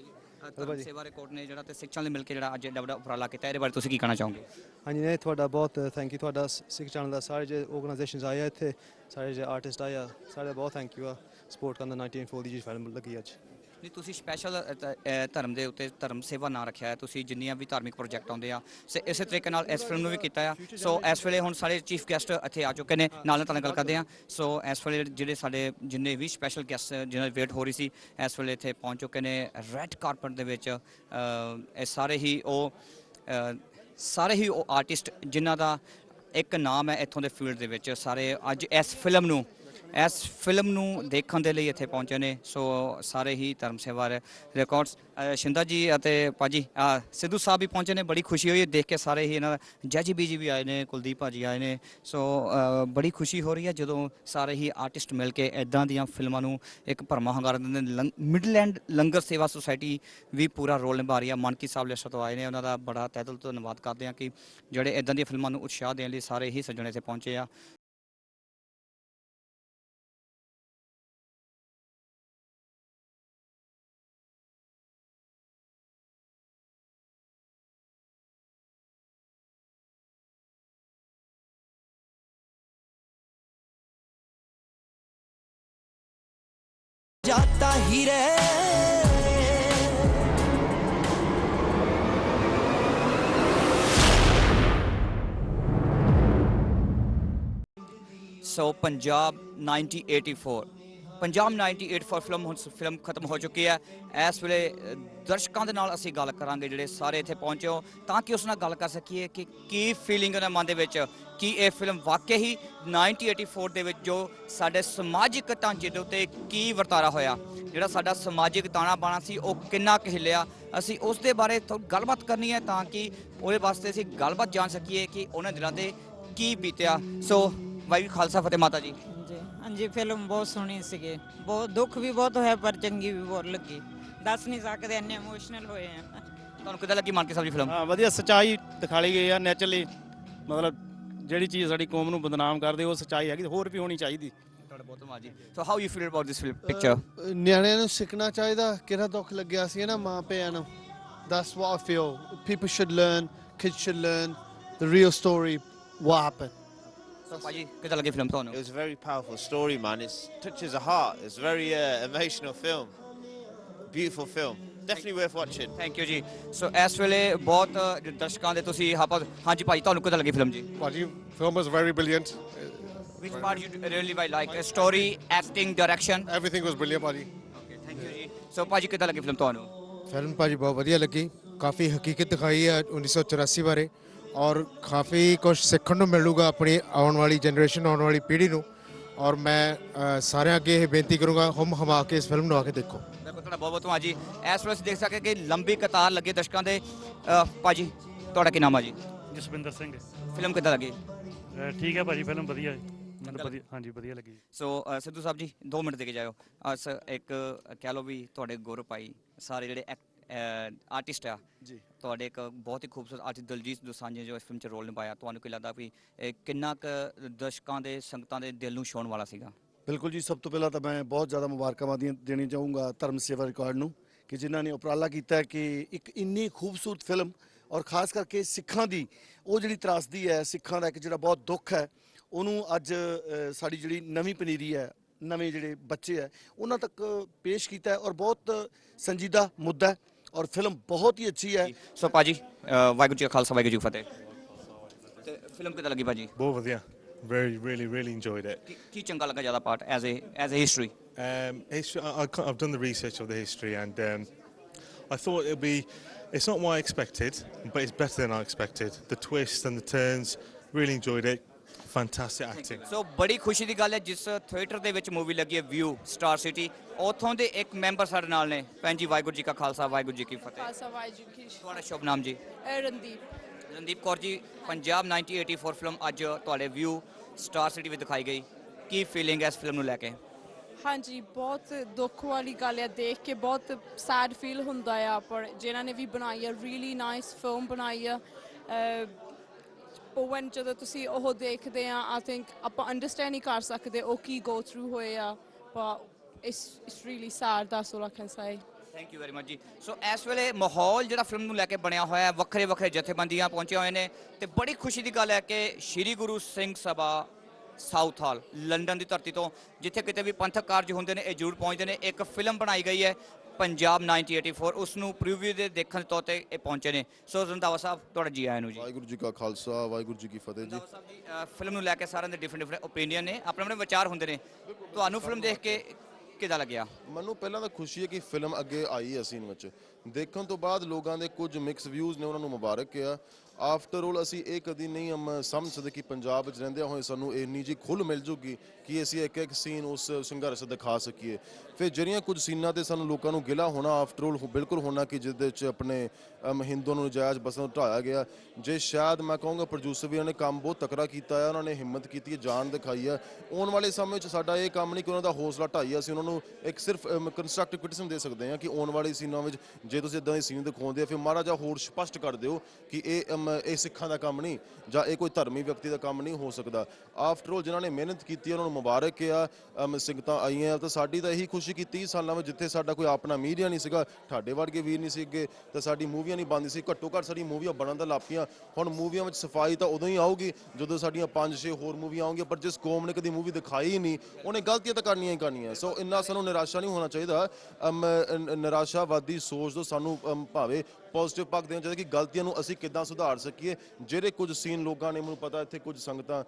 ਧਰਮ ਸੇਵਾ ਰਿਕਾਰਡ ਨੇ ਜਿਹੜਾ ਤੇ ਸਿੱਖ ਚੈਨਲ ਮਿਲ ਕੇ ਜਿਹੜਾ ਅੱਜ ਐਡਾ ਵੱਡਾ ਉਪਰਾਲਾ ਕੀਤਾ, ਇਹਦੇ ਬਾਰੇ ਤੁਸੀਂ ਕੀ ਕਹਿਣਾ ਚਾਹੋਗੇ? ਹਾਂਜੀ ਨਹੀਂ, ਤੁਹਾਡਾ ਬਹੁਤ ਥੈਂਕ ਯੂ, ਤੁਹਾਡਾ ਸਿੱਖ ਚੈਨਲ ਦਾ ਸਾਰੇ ਜੇ ਆਰਗੇਨਾਈਜੇਸ਼ਨਸ ਆਏ ਆ ਇੱਥੇ, ਸਾਰੇ ਜੇ ਆਰਟਿਸਟ ਆਏ ਆ, ਸਾਰੇ ਬਹੁਤ ਥੈਂਕ ਯੂ ਆ ਸਪੋਰਟ ਕਰਨ ਦਾ। 1984 ਦੀ ਜੀ ਫਿਲਮ ਲੱਗੀ ਅੱਜ। ਨਹੀਂ, ਤੁਸੀਂ ਸਪੈਸ਼ਲ ਧਰਮ ਦੇ ਉੱਤੇ ਧਰਮ ਸੇਵਾ ਨਾਂ ਰੱਖਿਆ ਹੈ, ਤੁਸੀਂ ਜਿੰਨੀਆਂ ਵੀ ਧਾਰਮਿਕ ਪ੍ਰੋਜੈਕਟ ਆਉਂਦੇ ਆ ਇਸੇ ਤਰੀਕੇ ਨਾਲ ਇਸ ਫਿਲਮ ਨੂੰ ਵੀ ਕੀਤਾ ਆ। ਸੋ ਇਸ ਵੇਲੇ ਹੁਣ ਸਾਰੇ ਚੀਫ ਗੈਸਟ ਇੱਥੇ ਆ ਚੁੱਕੇ ਨੇ, ਨਾਲ ਨਾਲ ਗੱਲ ਕਰਦੇ ਆ। ਸੋ ਇਸ ਵੇਲੇ ਜਿਹੜੇ ਸਾਡੇ ਜਿੰਨੇ ਵੀ ਸਪੈਸ਼ਲ ਗੈਸਟ ਜਿਹਨਾਂ ਦੀ ਵੇਟ ਹੋ ਰਹੀ ਸੀ ਇਸ ਵੇਲੇ ਇੱਥੇ ਪਹੁੰਚ ਚੁੱਕੇ ਨੇ ਰੈੱਡ ਕਾਰਪਟ ਦੇ ਵਿੱਚ। ਇਹ ਸਾਰੇ ਹੀ ਉਹ ਆਰਟਿਸਟ ਜਿਨ੍ਹਾਂ ਦਾ ਇੱਕ ਨਾਮ ਹੈ ਇੱਥੋਂ ਦੇ ਫੀਲਡ ਦੇ ਵਿੱਚ, ਸਾਰੇ ਅੱਜ ਇਸ ਫਿਲਮ ਨੂੰ ਦੇਖਣ ਦੇ ਲਈ ਇੱਥੇ ਪਹੁੰਚੇ ਨੇ। ਸੋ ਸਾਰੇ ਹੀ ਧਰਮ ਸੇਵਾ ਰਿਕਾਰਡਸ ਸ਼ਿੰਦਾ ਜੀ ਅਤੇ ਭਾਜੀ ਸਿੱਧੂ ਸਾਹਿਬ ਵੀ ਪਹੁੰਚੇ ਨੇ, ਬੜੀ ਖੁਸ਼ੀ ਹੋਈ ਦੇਖ ਕੇ। ਸਾਰੇ ਹੀ ਇਹਨਾਂ ਜੈਜੀ ਬੀਜੀ ਵੀ ਆਏ ਨੇ, ਕੁਲਦੀਪ ਭਾਜੀ ਆਏ ਨੇ। ਸੋ ਬੜੀ ਖੁਸ਼ੀ ਹੋ ਰਹੀ ਹੈ ਜਦੋਂ ਸਾਰੇ ਹੀ ਆਰਟਿਸਟ ਮਿਲ ਕੇ ਇੱਦਾਂ ਦੀਆਂ ਫਿਲਮਾਂ ਨੂੰ ਇੱਕ ਭਰਮਾ ਹੁੰਗਾਰਾ ਦਿੰਦੇ ਨੇ। ਮਿਡਲੈਂਡ ਲੰਗਰ ਸੇਵਾ ਸੁਸਾਇਟੀ ਵੀ ਪੂਰਾ ਰੋਲ ਨਿਭਾ ਰਹੀ ਹੈ। ਮਾਨਕੀ ਸਾਹਿਬ ਲਿਸਟ ਤੋਂ ਆਏ ਨੇ, ਉਹਨਾਂ ਦਾ ਬੜਾ ਤਹਿ ਦਿਲ ਤੋਂ ਧੰਨਵਾਦ ਕਰਦੇ ਹਾਂ ਕਿ ਜਿਹੜੇ ਇੱਦਾਂ ਦੀਆਂ ਫਿਲਮਾਂ ਨੂੰ ਉਤਸ਼ਾਹ ਦੇਣ ਲਈ ਸਾਰੇ ਹੀ ਸੱਜਣ ਇੱਥੇ ਪਹੁੰਚੇ ਆ। जाता ही रहे ਸੋ ਪੰਜਾਬ 1984 ਫਿਲਮ ਖਤਮ ਹੋ ਚੁੱਕੀ ਹੈ। ਇਸ ਵੇਲੇ ਦਰਸ਼ਕਾਂ ਦੇ ਨਾਲ ਅਸੀਂ ਗੱਲ ਕਰਾਂਗੇ ਜਿਹੜੇ ਸਾਰੇ ਇੱਥੇ ਪਹੁੰਚੇ ਹੋ, ਤਾਂ ਕਿ ਉਸ ਨਾਲ ਗੱਲ ਕਰ ਸਕੀਏ ਕਿ ਕੀ ਫੀਲਿੰਗ ਉਹਨਾਂ ਮਨ ਦੇ ਵਿੱਚ, ਕਿ ਇਹ ਫਿਲਮ ਵਾਕਿਆ ਹੀ 1984 ਦੇ ਵਿੱਚ ਜੋ ਸਾਡੇ ਸਮਾਜਿਕ ਢਾਂਚੇ ਦੇ ਉੱਤੇ ਕੀ ਵਰਤਾਰਾ ਹੋਇਆ, ਜਿਹੜਾ ਸਾਡਾ ਸਮਾਜਿਕ ਤਾਣਾ ਬਾਣਾ ਸੀ ਉਹ ਕਿੰਨਾ ਕੁ ਹਿੱਲਿਆ, ਅਸੀਂ ਉਸ ਦੇ ਬਾਰੇ ਗੱਲਬਾਤ ਕਰਨੀ ਹੈ ਤਾਂ ਕਿ ਉਹਦੇ ਵਾਸਤੇ ਅਸੀਂ ਗੱਲਬਾਤ ਜਾਣ ਸਕੀਏ ਕਿ ਉਹਨਾਂ ਦਿਨਾਂ ਤੇ ਕੀ ਬੀਤਿਆ। ਸੋ ਵਾਹਿਗੁਰੂ ਖਾਲਸਾ ਫਤਿਹ ਮਾਤਾ ਜੀ। ਹਾਂਜੀ, ਫਿਲਮ ਬਹੁਤ ਸੋਹਣੀ ਸੀਗੀ, ਬਹੁਤ ਦੁੱਖ ਵੀ ਬਹੁਤ ਹੋਇਆ ਪਰ ਚੰਗੀ ਵੀ ਬਹੁਤ ਲੱਗੀ, ਦੱਸ ਨਹੀਂ ਸਕਦੇ, ਇੰਨੇ ਇਮੋਸ਼ਨਲ ਹੋਏ ਆ। ਤੁਹਾਨੂੰ ਕਿੱਦਾਂ ਲੱਗੀ ਮਾਨਕੀ ਸਾਹਿਬ ਦੀ ਫਿਲਮ? ਹਾਂ, ਵਧੀਆ ਸੱਚਾਈ ਦਿਖਾਈ ਗਈ ਆ। ਨੈਚੁਰਲੀ ਮਤਲਬ ਜਿਹੜੀ ਚੀਜ਼ ਸਾਡੀ ਕੌਮ ਨੂੰ ਬਦਨਾਮ ਕਰਦੇ ਉਹ ਸੱਚਾਈ ਹੈਗੀ, ਹੋਰ ਵੀ ਹੋਣੀ ਚਾਹੀਦੀ। ਤੁਹਾਡਾ ਬਹੁਤ ਧੰਨਵਾਦ ਜੀ। So how you feel about this picture? ਨਿਆਣਿਆਂ ਨੂੰ ਸਿੱਖਣਾ ਚਾਹੀਦਾ, ਕਿਹੜਾ ਦੁੱਖ ਲੱਗਿਆ ਸੀ ਨਾ ਮਾਂ ਪਿਆਂ ਨੂੰ। That's what I feel. People should learn, kids should learn the real story, what happened. ਭਾਜੀ ਕਿੱਦਾਂ ਲੱਗੀ ਫਿਲਮ ਤੁਹਾਨੂੰ? It was a very powerful story, man. It touches the heart. It's a very emotional film. Beautiful film. Definitely worth watching. Thank you ਜੀ। ਸੋ ਇਸ ਵੇਲੇ ਬਹੁਤ ਦਰਸ਼ਕਾਂ ਦੇ ਤੁਸੀਂ ਹਾਂਜੀ ਭਾਈ ਤੁਹਾਨੂੰ ਕਿੱਦਾਂ ਲੱਗੀ ਫਿਲਮ ਜੀ? ਭਾਜੀ film was very brilliant. Which part you really like? Story, acting, direction? Everything was brilliant ਭਾਜੀ। Okay, thank you ਜੀ। ਸੋ ਭਾਜੀ ਕਿੱਦਾਂ ਲੱਗੀ ਫਿਲਮ ਤੁਹਾਨੂੰ? ਫਿਲਮ ਭਾਜੀ ਬਹੁਤ ਵਧੀਆ ਲੱਗੀ, ਕਾਫੀ ਹਕੀਕਤ ਦਿਖਾਈ ਹੈ 1984 ਬਾਰੇ, ਔਰ ਕਾਫੀ ਕੁਝ ਸਿੱਖਣ ਨੂੰ ਮਿਲੂਗਾ ਆਪਣੀ ਆਉਣ ਵਾਲੀ ਜਨਰੇਸ਼ਨ, ਆਉਣ ਵਾਲੀ ਪੀੜ੍ਹੀ ਨੂੰ। ਔਰ ਮੈਂ ਸਾਰਿਆਂ ਅੱਗੇ ਇਹ ਬੇਨਤੀ ਕਰੂੰਗਾ, ਹਮਾ ਕੇ ਇਸ ਫਿਲਮ ਨੂੰ ਆ ਕੇ ਦੇਖੋ। ਬਿਲਕੁਲ, ਤੁਹਾਡਾ ਬਹੁਤ ਬਹੁਤ ਧੰਨਵਾਦ ਜੀ। ਇਸ ਵੇਲੇ ਅਸੀਂ ਦੇਖ ਸਕਦੇ ਕਿ ਲੰਬੀ ਕਤਾਰ ਲੱਗੇ ਦਰਸ਼ਕਾਂ ਦੇ। ਭਾਜੀ ਤੁਹਾਡਾ ਕੀ ਨਾਮ ਆ ਜੀ? ਜਸਵਿੰਦਰ ਸਿੰਘ। ਫਿਲਮ ਕਿੱਦਾਂ ਲੱਗੀ? ਠੀਕ ਹੈ ਭਾਜੀ, ਫਿਲਮ ਵਧੀਆ, ਮੈਨੂੰ ਵਧੀਆ, ਹਾਂਜੀ ਵਧੀਆ ਲੱਗੀ। ਸੋ ਸਿੱਧੂ ਸਾਹਿਬ ਜੀ 2 ਮਿੰਟ ਦੇ ਕੇ ਜਾਇਓ। ਇੱਕ ਕਹਿ ਲਓ ਵੀ ਤੁਹਾਡੇ ਗੌਰਵ ਭਾਈ ਸਾਰੇ ਜਿਹੜੇ ਆਰਟਿਸਟ ਆ ਜੀ, ਤੁਹਾਡੇ ਇੱਕ ਬਹੁਤ ਹੀ ਖੂਬਸੂਰਤ ਆਰਟਿਸਟ ਦਲਜੀਤ ਦੋਸਾਂਝ ਨੇ ਜੋ ਇਸ ਫਿਲਮ 'ਚ ਰੋਲ ਨਿਭਾਇਆ, ਤੁਹਾਨੂੰ ਕੀ ਲੱਗਦਾ ਵੀ ਕਿੰਨਾ ਕੁ ਦਰਸ਼ਕਾਂ ਦੇ ਸੰਗਤਾਂ ਦੇ ਦਿਲ ਨੂੰ ਛੂਹਣ ਵਾਲਾ ਸੀਗਾ? ਬਿਲਕੁਲ ਜੀ, ਸਭ ਤੋਂ ਪਹਿਲਾਂ ਤਾਂ ਮੈਂ ਬਹੁਤ ਜ਼ਿਆਦਾ ਮੁਬਾਰਕਾਂ ਦੇਣੀ ਚਾਹੂੰਗਾ ਧਰਮ ਸੇਵਾ ਰਿਕਾਰਡ ਨੂੰ ਕਿ ਜਿਨ੍ਹਾਂ ਨੇ ਉਪਰਾਲਾ ਕੀਤਾ ਕਿ ਇੱਕ ਇੰਨੀ ਖੂਬਸੂਰਤ ਫਿਲਮ, ਔਰ ਖਾਸ ਕਰਕੇ ਸਿੱਖਾਂ ਦੀ ਉਹ ਜਿਹੜੀ ਤਰਾਸਦੀ ਹੈ, ਸਿੱਖਾਂ ਦਾ ਇੱਕ ਜਿਹੜਾ ਬਹੁਤ ਦੁੱਖ ਹੈ, ਉਹਨੂੰ ਅੱਜ ਸਾਡੀ ਜਿਹੜੀ ਨਵੀਂ ਪਨੀਰੀ ਹੈ, ਨਵੇਂ ਜਿਹੜੇ ਬੱਚੇ ਹੈ ਉਹਨਾਂ ਤੱਕ ਪੇਸ਼ ਕੀਤਾ ਹੈ, ਔਰ ਬਹੁਤ ਸੰਜੀਦਾ ਮੁੱਦਾ ਹੈ, ਔਰ ਫਿਲਮ ਬਹੁਤ ਹੀ ਅੱਛੀ ਹੈ। ਸੋ ਭਾਜੀ ਵਾਹਿਗੁਰੂ ਜੀ ਕਾ ਖਾਲਸਾ, ਵਾਹਿਗੁਰੂ ਜੀ ਕੀ ਫਤਿਹ। ਤੇ ਫਿਲਮ ਕਿੱਦਾਂ ਲੱਗੀ ਭਾਜੀ? ਬਹੁਤ ਵਧੀਆ, really enjoyed it. ਕੀ ਚੰਗਾ ਲੱਗਾ ਜ਼ਿਆਦਾ part as a history? I've done the research of the history and I thought it's not what I expected, but it's better than I expected. The twists and the turns, really enjoyed it. Fantastic acting. ਸੋ ਬੜੀ ਖੁਸ਼ੀ ਦੀ ਗੱਲ ਹੈ ਜਿਸ theatre ਦੇ ਵਿੱਚ movie ਲੱਗੀ ਹੈ view star city, ਉੱਥੋਂ ਦੇ ਇੱਕ ਮੈਂਬਰ ਸਾਡੇ ਨਾਲ ਨੇ। ਭੈਣ ਜੀ ਵਾਹਿਗੁਰੂ ਜੀ ਕਾ ਖਾਲਸਾ, ਵਾਹਿਗੁਰੂ ਜੀ ਕੀ ਫਤਿਹ। ਖਾਲਸਾ, ਵਾਹਿਗੁਰੂ ਜੀ ਕੀ ਫਤਿਹ। ਤੁਹਾਡਾ ਸ਼ੁਭ ਨਾਮ ਜੀ? ਰਣਦੀਪ ਕੌਰ ਜੀ। ਪੰਜਾਬ 1984 ਫਿਲਮ ਅੱਜ ਤੁਹਾਡੇ ਵਿਊ ਸਟਾਰ ਸਿਟੀ ਵਿੱਚ ਦਿਖਾਈ ਗਈ, ਕੀ ਫੀਲਿੰਗ ਹੈ ਇਸ ਫਿਲਮ ਨੂੰ ਲੈ ਕੇ? ਹਾਂਜੀ ਬਹੁਤ ਦੁੱਖ ਵਾਲੀ ਗੱਲ ਹੈ ਦੇਖ ਕੇ ਬਹੁਤ ਸੈਡ ਫੀਲ ਹੁੰਦਾ ਆ ਪਰ ਜਿਨ੍ਹਾਂ ਨੇ ਵੀ ਬਣਾਈ ਆ ਰੀਲੀ ਨਾਈਸ ਫਿਲਮ ਬਣਾਈ ਆ when ਜਦੋਂ ਤੁਸੀਂ ਉਹ ਦੇਖਦੇ ਆ ਆਈ ਥਿੰਕ ਆਪਾਂ ਅੰਡਰਸਟੈਂਡ ਨਹੀਂ ਕਰ ਸਕਦੇ ਉਹ ਕੀ ਗੋ ਥਰੂ ਹੋਏ ਆ but it's really sad that's all I can say thank you very much ਜੀ ਸੋ ਇਸ ਵੇਲੇ ਮਾਹੌਲ ਜਿਹੜਾ ਫਿਲਮ ਨੂੰ ਲੈ ਕੇ ਬਣਿਆ ਹੋਇਆ ਹੈ ਵੱਖਰੇ ਵੱਖਰੇ ਜਥੇਬੰਦੀਆਂ ਪਹੁੰਚੇ ਹੋਏ ਨੇ ਤੇ ਬੜੀ ਖੁਸ਼ੀ ਦੀ ਗੱਲ ਹੈ ਕਿ ਸ਼੍ਰੀ ਗੁਰੂ ਸਿੰਘ ਸਭਾ ਸਾਊਥ ਹਾਲ ਲੰਡਨ ਦੀ ਧਰਤੀ ਤੋਂ ਜਿੱਥੇ ਕਿਤੇ ਵੀ ਪੰਥਕ ਕਾਰਜ ਹੁੰਦੇ ਨੇ ਇਹ ਜ਼ਰੂਰ ਪਹੁੰਚਦੇ ਨੇ ਇੱਕ ਫਿਲਮ ਬਣਾਈ ਗਈ ਹੈ ਪੰਜਾਬ 1984 ਉਸ ਨੂੰ ਪ੍ਰੀਵਿਊ ਦੇ ਦੇਖਣ ਦੇ ਤੌਰ ਤੇ ਇਹ ਪਹੁੰਚੇ ਨੇ ਸੋ ਰੰਧਾਵਾ ਸਾਹਿਬ ਤੁਹਾਡਾ ਜੀ ਆਇਆਂ ਨੂੰ ਜੀ ਵਾਹਿਗੁਰੂ ਜੀ ਕਾ ਖਾਲਸਾ ਵਾਹਿਗੁਰੂ ਜੀ ਕੀ ਫਤਿਹ ਜੀ ਫਿਲਮ ਨੂੰ ਲੈ ਕੇ ਸਾਰਿਆਂ ਦੇ ਡਿਫਰੈਂਟ ਓਪੀਨੀਅਨ ਨੇ ਆਪਣੇ ਆਪਣੇ ਵਿਚਾਰ ਹੁੰਦੇ ਨੇ ਤੁਹਾਨੂੰ ਫਿਲਮ ਦੇਖ ਕੇ ਕਿੱਦਾਂ ਲੱਗਿਆ ਮੈਨੂੰ ਪਹਿਲਾਂ ਤਾਂ ਖੁਸ਼ੀ ਹੈ ਕਿ ਫਿਲਮ ਅੱਗੇ ਆਈ ਹੈ ਸੀਨ ਵਿੱਚ ਦੇਖਣ ਤੋਂ ਬਾਅਦ ਲੋਕਾਂ ਦੇ ਕੁਝ ਮਿਕਸ ਵਿਊਜ਼ ਨੇ ਉਹਨਾਂ ਨੂੰ ਮੁਬਾਰਕ ਆ ਆਫਟਰ ਆਲ ਅਸੀਂ ਇਹ ਕਦੀ ਨਹੀਂ ਸਮਝ ਸਕਦੇ ਕਿ ਪੰਜਾਬ ਵਿੱਚ ਰਹਿੰਦਿਆਂ ਹੋਏ ਸਾਨੂੰ ਇੰਨੀ ਜੀ ਖੁੱਲ੍ਹ ਮਿਲ ਜੂਗੀ ਕਿ ਅਸੀਂ ਇੱਕ ਇੱਕ ਸੀਨ ਉਸ ਸੰਘਰਸ਼ ਦਿਖਾ ਸਕੀਏ ਫਿਰ ਜਿਹੜੀਆਂ ਕੁਝ ਸੀਨਾਂ 'ਤੇ ਸਾਨੂੰ ਲੋਕਾਂ ਨੂੰ ਗਿਲਾ ਹੋਣਾ ਆਫਟਰ ਆਲ ਬਿਲਕੁਲ ਹੋਣਾ ਕਿ ਜਿਹਦੇ 'ਚ ਆਪਣੇ ਹਿੰਦੂਆਂ ਨੂੰ ਨਜਾਇਜ਼ ਬਸਾਂ ਨੂੰ ਢਾਇਆ ਗਿਆ ਜੇ ਸ਼ਾਇਦ ਮੈਂ ਕਹੂੰਗਾ ਪ੍ਰੋਡਿਊਸਰ ਵੀ ਉਹਨਾਂ ਨੇ ਕੰਮ ਬਹੁਤ ਤਕੜਾ ਕੀਤਾ ਹੈ ਉਹਨਾਂ ਨੇ ਹਿੰਮਤ ਕੀਤੀ ਹੈ ਜਾਨ ਦਿਖਾਈ ਹੈ ਆਉਣ ਵਾਲੇ ਸਮੇਂ 'ਚ ਸਾਡਾ ਇਹ ਕੰਮ ਨਹੀਂ ਕਿ ਉਹਨਾਂ ਦਾ ਹੌਸਲਾ ਢਾਈਏ ਅਸੀਂ ਉਹਨਾਂ ਨੂੰ ਇੱਕ ਸਿਰਫ ਕੰਸਟਰਕਟਿਵ ਕ੍ਰਿਟਿਸਿਜ਼ਮ ਦੇ ਸਕਦੇ ਹਾਂ ਕਿ ਆਉਣ ਵਾਲੇ ਸੀਨਾਂ ਵਿੱਚ ਜੇ ਤੁਸੀਂ ਇੱਦਾਂ ਦੇ ਸੀਨ ਦਿਖਾਉਂਦੇ ਆ ਫਿਰ ਮਾੜਾ ਜਿਹਾ ਹੋਰ ਸਪਸ਼ਟ ਕਰ ਦਿਓ ਕਿ ਇਹ ਸਿੱਖਾਂ ਦਾ ਕੰਮ ਨਹੀਂ ਜਾਂ ਇਹ ਕੋਈ ਧਰਮੀ ਵਿਅਕਤੀ ਦਾ ਕੰਮ ਨਹੀਂ ਹੋ ਸਕਦਾ ਆਫਟਰ ਆਲ ਜਿਨ੍ਹਾਂ ਨੇ ਮਿਹਨਤ ਕੀਤੀ ਉਹਨਾਂ ਨੂੰ ਮੁਬਾਰਕ ਆ ਸੰਗਤਾਂ ਆਈਆਂ ਤਾਂ ਸਾਡੀ ਤਾਂ ਇਹੀ ਖੁਸ਼ੀ ਕਿ 30 ਸਾਲਾਂ ਵਿੱਚ ਜਿੱਥੇ ਸਾਡਾ ਕੋਈ ਆਪਣਾ ਮੀਡੀਆ ਨਹੀਂ ਸੀਗਾ ਤੁਹਾਡੇ ਵਰਗੇ ਵੀਰ ਨਹੀਂ ਸੀਗੇ ਤਾਂ ਸਾਡੀ ਮੂਵੀਆਂ ਨਹੀਂ ਬਣਦੀ ਸੀ ਘੱਟੋ ਘੱਟ ਸਾਡੀ ਮੂਵੀਆਂ ਬਣਨ ਦਾ ਲਾਪੀਆਂ ਹੁਣ ਮੂਵੀਆਂ ਵਿੱਚ ਸਫਾਈ ਤਾਂ ਉਦੋਂ ਹੀ ਆਊਗੀ ਜਦੋਂ ਸਾਡੀਆਂ 5-6 ਹੋਰ ਮੂਵੀਆਂ ਆਉਣਗੀਆਂ ਪਰ ਜਿਸ ਕੌਮ ਨੇ ਕਦੀ ਮੂਵੀ ਦਿਖਾਈ ਹੀ ਨਹੀਂ ਉਹਨੇ ਗਲਤੀਆਂ ਤਾਂ ਕਰਨੀਆਂ ਹੀ ਕਰਨੀਆਂ ਸੋ ਇੰਨਾ ਸਾਨੂੰ ਨਿਰਾਸ਼ਾ ਨਹੀਂ ਹੋਣਾ ਚਾਹੀਦਾ ਨਿਰਾਸ਼ਾਵਾਦੀ ਸੋਚ ਤੋਂ ਸਾਨੂੰ ਭਾਵੇਂ ਪੋਜ਼ਿਟਿਵ ਪੱਖ ਦੇਣਾ ਚਾਹੀਦਾ ਕਿ ਗਲਤੀਆਂ ਨੂੰ ਅਸੀਂ ਕਿੱਦਾਂ ਸੁਧਾਰ ਸਕੀਏ ਜਿਹੜੇ ਕੁਝ ਸੀਨ ਲੋਕਾਂ ਨੇ ਮੈਨੂੰ ਪਤਾ ਇੱਥੇ ਕੁਝ ਸੰਗਤਾਂ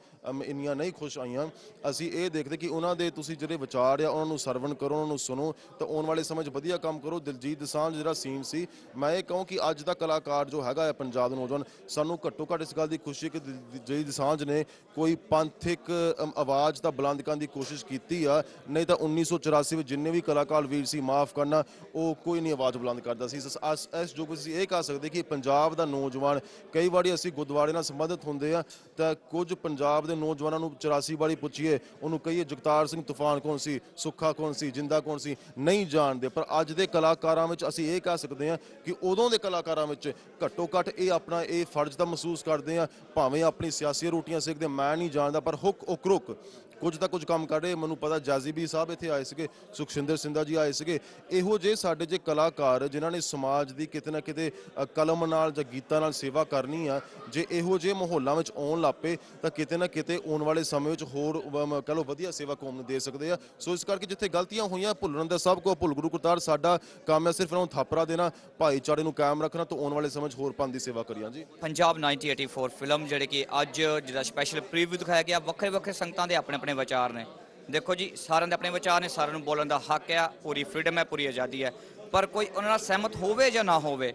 ਇੰਨੀਆਂ ਨਹੀਂ ਖੁਸ਼ ਆਈਆਂ ਅਸੀਂ ਇਹ ਦੇਖਦੇ ਕਿ ਉਹਨਾਂ ਦੇ ਤੁਸੀਂ ਜਿਹੜੇ ਵਿਚਾਰ ਆ ਉਹਨਾਂ ਨੂੰ ਸਰਵਣ ਕਰੋ ਉਹਨਾਂ ਨੂੰ ਸੁਣੋ ਤਾਂ ਆਉਣ ਵਾਲੇ ਸਮੇਂ 'ਚ ਵਧੀਆ ਕੰਮ ਕਰੋ ਦਿਲਜੀਤ ਦੋਸਾਂਝ ਜਿਹੜਾ ਸੀਨ ਸੀ ਮੈਂ ਇਹ ਕਹੂੰ ਕਿ ਅੱਜ ਦਾ ਕਲਾਕਾਰ ਜੋ ਹੈਗਾ ਹੈ ਪੰਜਾਬ ਦੇ ਨੌਜਵਾਨ ਸਾਨੂੰ ਘੱਟੋ ਘੱਟ ਇਸ ਗੱਲ ਦੀ ਖੁਸ਼ੀ ਕਿ ਦਿਲਜੀਤ ਦੋਸਾਂਝ ਨੇ ਕੋਈ ਪੰਥਕ ਆਵਾਜ਼ ਤਾਂ ਬੁਲੰਦ ਕਰਨ ਦੀ ਕੋਸ਼ਿਸ਼ ਕੀਤੀ ਆ ਨਹੀਂ ਤਾਂ 1984 ਵਿੱਚ ਜਿੰਨੇ ਵੀ ਕਲਾਕਾਰ ਵੀਰ ਸੀ ਮਾਫ ਕਰਨਾ ਉਹ ਕੋਈ ਨਹੀਂ ਆਵਾਜ਼ ਬੁਲੰਦ ਕਰਦਾ ਸੀ ਇਸ ਜੋ ਕੁਝ ਇਹ ਕਹਿ ਸਕਦੇ ਕਿ ਪੰਜਾਬ ਦਾ ਨੌਜਵਾਨ ਕਈ ਵਾਰੀ ਅਸੀਂ ਗੁਰਦੁਆਰੇ ਨਾਲ ਸੰਬੰਧਿਤ ਹੁੰਦੇ ਆ ਤਾਂ ਕੁਝ ਪੰਜਾਬ ਦੇ ਨੌਜਵਾਨਾਂ ਨੂੰ 84 ਵਾਰੀ ਪੁੱਛੀਏ ਉਹਨੂੰ ਕਹੀਏ ਜਗਤਾਰ ਸਿੰਘ ਤੂਫਾਨ ਕੌਣ ਸੀ ਸੁੱਖਾ ਕੌਣ ਸੀ ਜਿੰਦਾ ਕੌਣ ਸੀ ਨਹੀਂ ਜਾਣਦੇ ਪਰ ਅੱਜ ਦੇ ਕਲਾਕਾਰਾਂ ਵਿੱਚ ਅਸੀਂ ਇਹ ਕਹਿ ਸਕਦੇ ਹਾਂ ਕਿ ਉਦੋਂ ਦੇ ਕਲਾਕਾਰਾਂ ਵਿੱਚ ਘੱਟੋ ਘੱਟ ਇਹ ਆਪਣਾ ਇਹ ਫਰਜ਼ ਤਾਂ ਮਹਿਸੂਸ ਕਰਦੇ ਆ ਭਾਵੇਂ ਆਪਣੀ ਸਿਆਸੀ ਰੋਟੀਆਂ ਸੇਕਦੇ ਮੈਂ ਨਹੀਂ ਜਾਣਦਾ ਪਰ ਹੁੱਕ ਉਕਰੁਕ ਕੁਝ ਤਾਂ ਕੁਝ ਕੰਮ ਕਰ ਰਹੇ ਮੈਨੂੰ ਪਤਾ ਜਾਜ਼ੀਬੀ ਸਾਹਿਬ ਇੱਥੇ ਆਏ ਸੀਗੇ ਸੁਖਸ਼ਿੰਦਰ ਸਿੰਧਾ ਜੀ ਆਏ ਸੀਗੇ ਇਹੋ ਜਿਹੇ ਸਾਡੇ ਜੇ ਕਲਾਕਾਰ ਜਿਨ੍ਹਾਂ ਨੇ ਸਮਾਜ ਦੀ ਕਿਤੇ ਨਾ ਕਿਤੇ ਕਲਮ ਨਾਲ ਜਾਂ ਗੀਤਾਂ ਨਾਲ ਸੇਵਾ ਕਰਨੀ ਆ ਜੇ ਇਹੋ ਜਿਹੇ ਮਾਹੌਲਾਂ ਵਿੱਚ ਆਉਣ ਲੱਪੇ ਤਾਂ ਕਿਤੇ ਨਾ ਕਿਤੇ ਆਉਣ ਵਾਲੇ ਸਮੇਂ ਵਿੱਚ ਹੋਰ ਕਹਿ ਲਓ ਵਧੀਆ ਸੇਵਾ ਕੌਮ ਨੂੰ ਦੇ ਸਕਦੇ ਆ ਸੋ ਇਸ ਕਰਕੇ ਜਿੱਥੇ ਗਲਤੀਆਂ ਹੋਈਆਂ ਭੁੱਲਣ ਦਾ ਸਭ ਕੋ ਭੁੱਲ ਗੁਰੂ ਕਰਤਾਰ ਸਾਡਾ ਕੰਮ ਹੈ ਸਿਰਫ ਉਹਨਾਂ ਨੂੰ ਥਾਪਰਾ ਦੇਣਾ ਭਾਈਚਾਰੇ ਨੂੰ ਕਾਇਮ ਰੱਖਣਾ ਤਾਂ ਆਉਣ ਵਾਲੇ ਸਮੇਂ 'ਚ ਹੋਰ ਪੰਥ ਦੀ ਸੇਵਾ ਕਰੀਆਂ ਜੀ ਪੰਜਾਬ 1984 ਫਿਲਮ ਜਿਹੜੇ ਕਿ ਅੱਜ ਜਿਹੜਾ ਸਪੈਸ਼ਲ ਪ੍ਰੀਵਿਊ ਦਿਖਾਇਆ ਗਿਆ ਵੱਖਰੇ ਵੱਖਰੇ ਸੰਗਤਾਂ ਦੇ ਆਪਣੇ ਆਪਣੇ ਵਿਚਾਰ ਨੇ ਦੇਖੋ ਜੀ ਸਾਰਿਆਂ ਦੇ ਆਪਣੇ ਵਿਚਾਰ ਨੇ ਸਾਰਿਆਂ ਨੂੰ ਬੋਲਣ ਦਾ ਹੱਕ ਆ ਪੂਰੀ ਫਰੀडम ਹੈ ਪੂਰੀ ਆਜ਼ਾਦੀ ਹੈ ਪਰ ਕੋਈ ਉਹਨਾਂ ਨਾਲ ਸਹਿਮਤ ਹੋਵੇ ਜਾਂ ਨਾ ਹੋਵੇ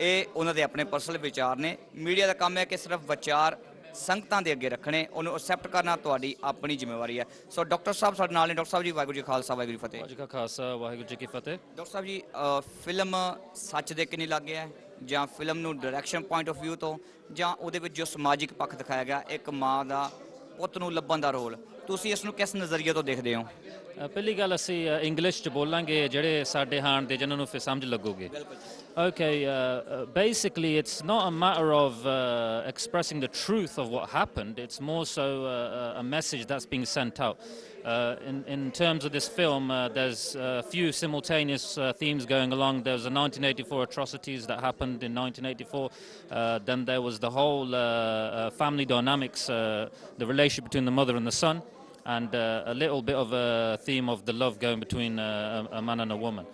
ਇਹ ਉਹਨਾਂ ਦੇ ਆਪਣੇ ਪਰਸਨਲ ਵਿਚਾਰ ਨੇ ਮੀਡੀਆ ਦਾ ਕੰਮ ਹੈ ਕਿ ਸਿਰਫ ਵਿਚਾਰ ਸੰਗਤਾਂ ਦੇ ਅੱਗੇ ਰੱਖਣੇ ਉਹਨੂੰ ਐਕਸੈਪਟ ਕਰਨਾ ਤੁਹਾਡੀ ਆਪਣੀ ਜ਼ਿੰਮੇਵਾਰੀ ਹੈ ਸੋ ਡਾਕਟਰ ਸਾਹਿਬ ਸਾਡੇ ਨਾਲ ਨੇ ਡਾਕਟਰ ਸਾਹਿਬ ਜੀ ਵਾਹਿਗੁਰੂ ਜੀ ਖਾਲਸਾ ਵਾਹਿਗੁਰੂ ਜੀ ਫਤਿਹ ਵਾਹਿਗੁਰੂ ਜੀ ਕਾ ਖਾਲਸਾ ਵਾਹਿਗੁਰੂ ਜੀ ਕੀ ਫਤਿਹ ਡਾਕਟਰ ਸਾਹਿਬ ਜੀ ਫਿਲਮ ਸੱਚ ਦੇ ਕਿੰਨੀ ਲੱਗ ਗਿਆ ਜਾਂ ਫਿਲਮ ਨੂੰ ਡਾਇਰੈਕਸ਼ਨ ਪੁਆਇੰਟ ਆਫ ਵਿਊ ਤੋਂ ਜਾਂ ਉਹਦੇ ਵਿੱਚ ਜੋ ਸਮਾਜਿਕ ਪੱਖ ਦਿਖਾਇਆ ਗਿਆ ਇੱਕ ਮਾਂ ਦਾ ਪੁੱਤ ਨੂੰ ਲੱਭਣ ਦਾ ਰੋਲ ਤੁਸੀਂ ਇਸ ਨੂੰ ਕਿਸ ਨਜ਼ਰੀਏ ਤੋਂ ਦੇਖਦੇ ਹੋ ਪਹਿਲੀ ਗੱਲ ਅਸੀਂ ਇੰਗਲਿਸ਼ 'ਚ ਬੋਲਾਂਗੇ ਜਿਹੜੇ ਸਾਡੇ ਹਾਣ ਦੇ ਜਿਹਨਾਂ ਨੂੰ ਫਿਰ ਸਮਝ ਲੱਗੂਗੇ Okay, basically it's not a matter of expressing the truth of what happened, it's more so a message that's being sent out. In terms of this film, there's a few simultaneous themes going along. There was the 1984 atrocities that happened in 1984. Then there was the whole family dynamics, the relationship between the mother and the son, and a little bit of a theme of the love going between a man and a woman.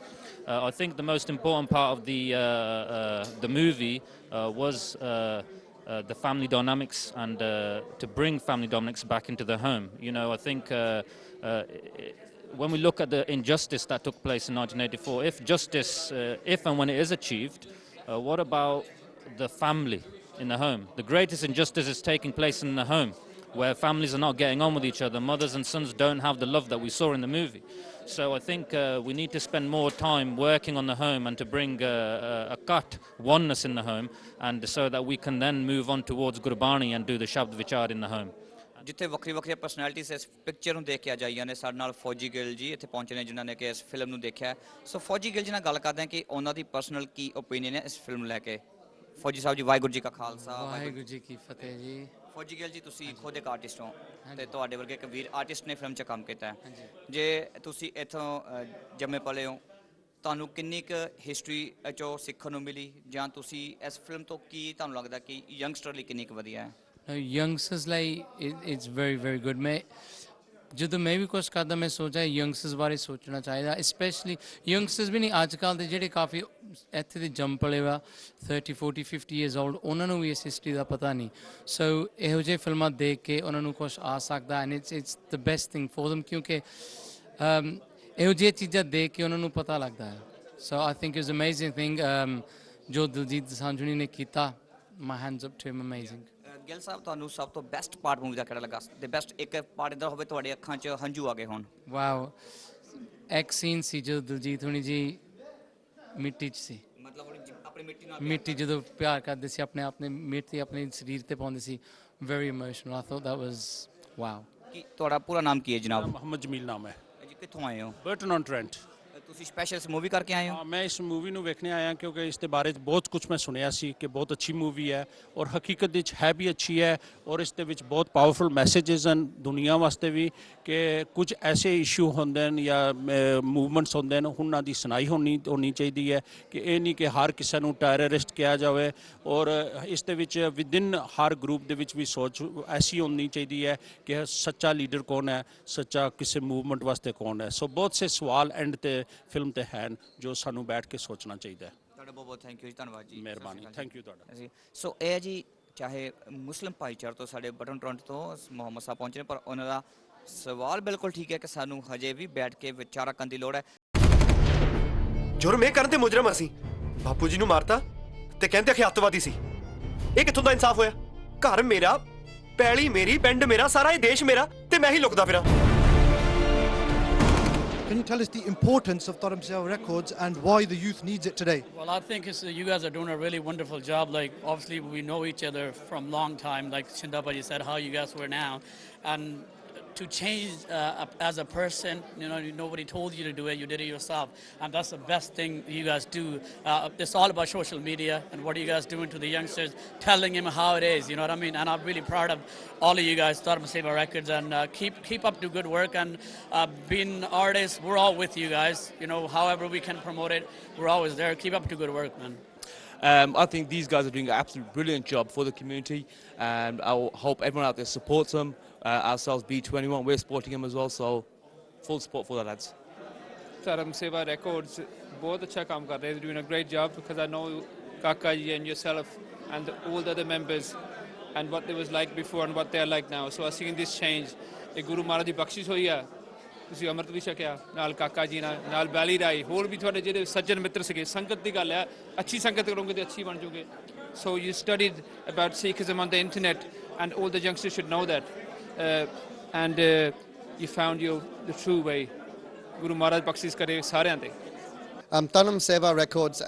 I think the most important part of the movie was the family dynamics and to bring family dynamics back into the home. You know, I think when we look at the injustice that took place in 1984, if justice, if and when it is achieved, what about the family in the home? The greatest injustice is taking place in the home, where families are not getting on with each other. Mothers and sons don't have the love that we saw in the movie. So I think we need to spend more time working on the home and to bring a cut oneness in the home, and so that we can then move on towards Gurbani and do the Shabd Vichar in the home. ਜਿੱਥੇ ਵੱਖਰੀ ਵੱਖਰੀਆਂ personalities ਇਸ picture ਨੂੰ ਦੇਖ ਕੇ ਅੱਜ ਆਈਆਂ ਨੇ ਸਾਡੇ ਨਾਲ ਫੌਜੀ ਗਿੱਲ ਜੀ ਇੱਥੇ ਪਹੁੰਚੇ ਨੇ ਜਿਨ੍ਹਾਂ ਨੇ ਕਿ ਇਸ ਫਿਲਮ ਨੂੰ ਦੇਖਿਆ ਸੋ ਫੌਜੀ ਗਿੱਲ ਜੀ ਨਾਲ ਗੱਲ ਕਰਦੇ ਹਾਂ ਕਿ ਉਹਨਾਂ ਦੀ ਪਰਸਨਲ ਕੀ ਓਪੀਨੀਅਨ ਹੈ ਇਸ ਫਿਲਮ ਨੂੰ ਲੈ ਕੇ ਫੌਜੀ ਸਾਹਿਬ ਜੀ ਵਾਹਿਗੁਰੂ ਜੀ ਕਾ ਖਾਲਸਾ ਵਾਹਿਗੁਰੂ ਜੀ ਕੀ ਫਤਿਹ ਜੀ ਫੌਜੀ ਗਿੱਲ ਜੀ ਤੁਸੀਂ ਖੁਦ ਇੱਕ ਆਰਟਿਸਟ ਹੋ ਤੇ ਤੁਹਾਡੇ ਵਰਗੇ ਇੱਕ ਵੀਰ ਆਰਟਿਸਟ ਨੇ ਫਿਲਮ 'ਚ ਕੰਮ ਕੀਤਾ ਜੇ ਤੁਸੀਂ ਇੱਥੋਂ ਜੰਮੇ ਪਲੇ ਹੋ ਤੁਹਾਨੂੰ ਕਿੰਨੀ ਕੁ ਹਿਸਟਰੀ 'ਚੋਂ ਸਿੱਖਣ ਨੂੰ ਮਿਲੀ ਜਾਂ ਤੁਸੀਂ ਇਸ ਫਿਲਮ ਤੋਂ ਕੀ ਤੁਹਾਨੂੰ ਲੱਗਦਾ ਕਿ ਯੰਗਸਟਰ ਲਈ ਕਿੰਨੀ ਕੁ ਵਧੀਆ ਹੈ youngsters like it's very good ਮੈਂ ਜਦੋਂ ਮੈਂ ਵੀ ਕੁਛ ਕਰਦਾ ਮੈਂ ਸੋਚਿਆ ਯੰਗਸਟਰਸ ਬਾਰੇ ਸੋਚਣਾ ਚਾਹੀਦਾ ਸਪੈਸ਼ਲੀ ਯੰਗਸਟਰਸ ਵੀ ਨਹੀਂ ਅੱਜ ਕੱਲ੍ਹ ਦੇ ਜਿਹੜੇ ਕਾਫੀ ਇੱਥੇ ਦੇ ਜੰਮ ਪਲੇ ਵਾ 30 40 50 years old ਉਹਨਾਂ ਨੂੰ ਵੀ ਇਸ ਹਿਸਟਰੀ ਦਾ ਪਤਾ ਨਹੀਂ ਸੋ ਇਹੋ ਜਿਹੇ ਫਿਲਮਾਂ ਦੇਖ ਕੇ ਉਹਨਾਂ ਨੂੰ ਕੁਛ ਆ ਸਕਦਾ and it's the best thing for them ਕਿਉਂਕਿ ਇਹੋ ਜਿਹੀਆਂ ਚੀਜ਼ਾਂ ਦੇਖ ਕੇ ਉਹਨਾਂ ਨੂੰ ਪਤਾ ਲੱਗਦਾ ਹੈ so I think it's amazing thing ਜੋ ਦਿਲਜੀਤ ਦੋਸਾਂਝ ਨੇ ਕੀਤਾ my hands up to him amazing Gill Sahib ਤੁਹਾਨੂੰ ਸਭ ਤੋਂ ਬੈਸਟ ਪਾਰਟ ਮੂਵੀ ਦਾ ਕਿਹੜਾ ਲੱਗਾ ਤੇ ਬੈਸਟ ਇੱਕ ਪਾਰਟ ਇੱਦਾਂ ਹੋਵੇ ਤੁਹਾਡੀ ਅੱਖਾਂ 'ਚ ਹੰਝੂ ਆ ਗਏ ਹੋਣ ਵਾਓ ਇੱਕ ਸੀਨ ਸੀ ਜਦੋਂ ਦਿਲਜੀਤ ਹੁਣੀ ਜੀ ਮਿੱਟੀ 'ਚ ਸੀ ਮਤਲਬ ਆਪਣੀ ਮਿੱਟੀ ਨਾਲ ਮਿੱਟੀ ਜਦੋਂ ਪਿਆਰ ਕਰਦੇ ਸੀ ਆਪਣੇ ਆਪਣੇ ਮਿੱਟੀ ਆਪਣੇ ਸਰੀਰ ਤੇ ਪਾਉਂਦੇ ਸੀ very emotional I thought that was wow ਕੀ ਤੁਹਾਡਾ ਪੂਰਾ ਨਾਮ ਕੀ ਹੈ ਜਨਾਬ ਮੁਹੰਮਦ ਜਮੀਲ ਨਾਮ ਹੈ ਜੀ ਕਿੱਥੋਂ ਆਏ ਹੋ ਬਰਟਨ ਔਨ ਟ੍ਰੈਂਟ ਤੁਸੀਂ ਸਪੈਸ਼ਲ ਇਸ ਮੂਵੀ ਕਰਕੇ ਆਏ ਹੋ ਮੈਂ ਇਸ ਮੂਵੀ ਨੂੰ ਵੇਖਣੇ ਆਇਆ ਕਿਉਂਕਿ ਇਸ ਦੇ ਬਾਰੇ ਬਹੁਤ ਕੁਝ ਮੈਂ ਸੁਣਿਆ ਸੀ ਕਿ ਬਹੁਤ ਅੱਛੀ ਮੂਵੀ ਹੈ ਔਰ ਹਕੀਕਤ ਵਿੱਚ ਹੈ ਵੀ ਅੱਛੀ ਹੈ ਔਰ ਇਸ ਦੇ ਵਿੱਚ ਬਹੁਤ ਪਾਵਰਫੁਲ ਮੈਸੇजेस ਹਨ ਦੁਨੀਆ ਵਾਸਤੇ ਵੀ ਕਿ ਕੁਝ ਐਸੇ ਇਸ਼ੂ ਹੁੰਦੇ ਨੇ ਜਾਂ ਮੂਵਮੈਂਟਸ ਹੁੰਦੇ ਨੇ ਉਹਨਾਂ ਦੀ ਸੁਣਾਈ ਹੋਣੀ ਚਾਹੀਦੀ ਹੈ ਕਿ ਇਹ ਨਹੀਂ ਕਿ ਹਰ ਕਿਸੇ ਨੂੰ ਟੈਰਰਿਸਟ ਕਿਹਾ ਜਾਵੇ ਔਰ ਇਸ ਦੇ ਵਿੱਚ ਵਿਦਿਨ ਹਰ ਗਰੁੱਪ ਦੇ ਵਿੱਚ ਵੀ ਸੋਚ ਐਸੀ ਹੋਣੀ ਚਾਹੀਦੀ ਹੈ ਕਿ ਸੱਚਾ ਲੀਡਰ ਕੌਣ ਹੈ ਸੱਚਾ ਕਿਸੇ ਮੂਵਮੈਂਟ ਵਾਸਤੇ ਕੌਣ ਹੈ ਸੋ ਬਹੁਤ ਸੇ ਸਵਾਲ ਐਂਡ ਤੇ ਫਿਲਮ ਤੇ ਹਨ ਜੋ ਸਾਨੂੰ ਬੈਠ ਕੇ ਸੋਚਣਾ ਚਾਹੀਦਾ ਹੈ ਤੁਹਾਡਾ ਬਹੁਤ ਬਹੁਤ ਥੈਂਕ ਯੂ ਜੀ ਧੰਨਵਾਦ ਜੀ ਮਿਹਰਬਾਨੀ ਥੈਂਕ ਯੂ ਤੁਹਾਡਾ ਸੋ ਇਹ ਜੀ ਚਾਹੇ ਮੁਸਲਿਮ ਭਾਈਚਾਰੇ ਤੋਂ ਸਾਡੇ ਬਟਨ ਟੋਰੰਟੋ ਤੋਂ ਮੁਹੰਮਦ ਸਾਹਿਬ ਪਹੁੰਚੇ ਪਰ ਉਹਨਾਂ ਦਾ ਸਵਾਲ ਬਿਲਕੁਲ ਠੀਕ ਹੈ ਕਿ ਸਾਨੂੰ ਹਜੇ ਵੀ ਬੈਠ ਕੇ ਵਿਚਾਰਾ ਕਰਨ ਦੀ ਲੋੜ ਹੈ ਜੁਰਮ ਇਹ ਕਰਨ ਦੇ ਮੁਜਰਮ ਅਸੀਂ ਬਾਪੂ ਜੀ ਨੂੰ ਮਾਰਤਾ ਤੇ ਕਹਿੰਦੇ ਕਿ ਅੱਤਵਾਦੀ ਸੀ ਇਹ ਕਿੱਥੋਂ ਦਾ ਇਨਸਾਫ ਹੋਇਆ ਘਰ ਮੇਰਾ ਪੈਲੀ ਮੇਰੀ ਪਿੰਡ ਮੇਰਾ ਸਾਰਾ ਇਹ ਦੇਸ਼ ਮੇਰਾ ਤੇ ਮੈਂ ਹੀ ਲੁਕਦਾ ਫਿਰਾਂ Can you tell us the importance of Dharam Seva Records and why the youth needs it today? Well, I think you guys are doing a really wonderful job. Like, obviously, we know each other from long time. Like Shindabaji said, how you guys were now. And to change as a person, you know, nobody told you to do it, you did it yourself. And that's the best thing you guys do. It's all about social media and what are you guys doing to the youngsters, telling them how it is, you know what I mean? And I'm really proud of all of you guys, Dharam Seva Records, and keep up the good work. And being artists, we're all with you guys. You know, however we can promote it, we're always there. Keep up the good work, man. I think these guys are doing an absolutely brilliant job for the community, and I hope everyone out there supports them. Ourselves, B21, we're supporting them as well, so full support for the lads. Dharam Seva Records, बहुत अच्छा काम कर रहे हैं. They're doing a great job because I know Kaka ji and yourself and all the other members and what they was like before and what they are like now. So I've seen this change. एक गुरु महाराज ਦੀ ਬਖਸ਼ਿਸ਼ ਹੋਈ ਆ ਤੁਸੀਂ ਅੰਮ੍ਰਿਤ ਵੀ ਛਕਿਆ ਨਾਲ ਕਾਕਾ ਜੀ ਨਾਲ ਬੈਲੀ ਰਾਈ ਹੋਰ ਵੀ ਤੁਹਾਡੇ ਜਿਹੜੇ ਸੱਜਣ ਮਿੱਤਰ ਸੀਗੇ ਸੰਗਤ ਦੀ ਗੱਲ ਹੈ ਅੱਛੀ ਸੰਗਤ ਕਰੋਗੇ ਤੇ ਅੱਛੀ ਬਣ ਜੋਗੇ so you studied about Sikhism on the internet and all the youngsters should know that and you found the true way Guru Maharaj ਬਖਸ਼ਿਸ਼ ਕਰੇ ਸਾਰਿਆਂ ਤੇ Dharam Seva Records,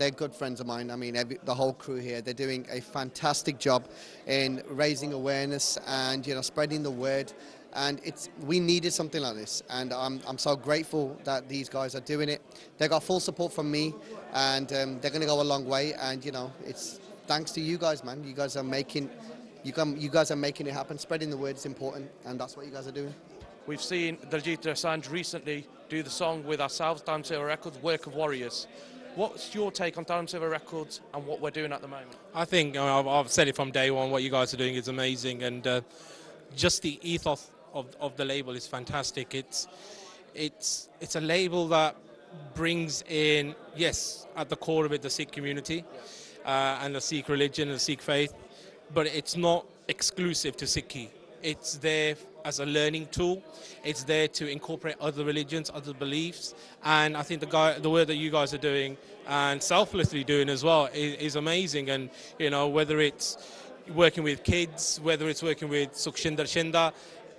they're good friends of mine. I mean, the whole crew here, they're doing a fantastic job in raising awareness and, you know, spreading the word. And we needed something like this, and I'm so grateful that these guys are doing it. They got full support from me, and they're going to go a long way. And you know, it's thanks to you guys, man. You guys are making it happen. Spreading the word is important, and that's what you guys are doing. We've seen Diljit Dosanjh recently do the song with ourselves, Dharam Seva Records, Work of Warriors. What's your take on Dharam Seva Records and what we're doing at the moment? I think I've said it from day one. What you guys are doing is amazing, and just the ethos of the label is fantastic. It's a label that brings in, yes, at the core of it, the Sikh community and the Sikh religion and the Sikh faith, but it's not exclusive to Sikhi. It's there as a learning tool. It's there to incorporate other religions, other beliefs, and I think the work that you guys are doing and selflessly doing as well is amazing. And you know, whether it's working with kids, whether it's working with Sukhshinder Shinda,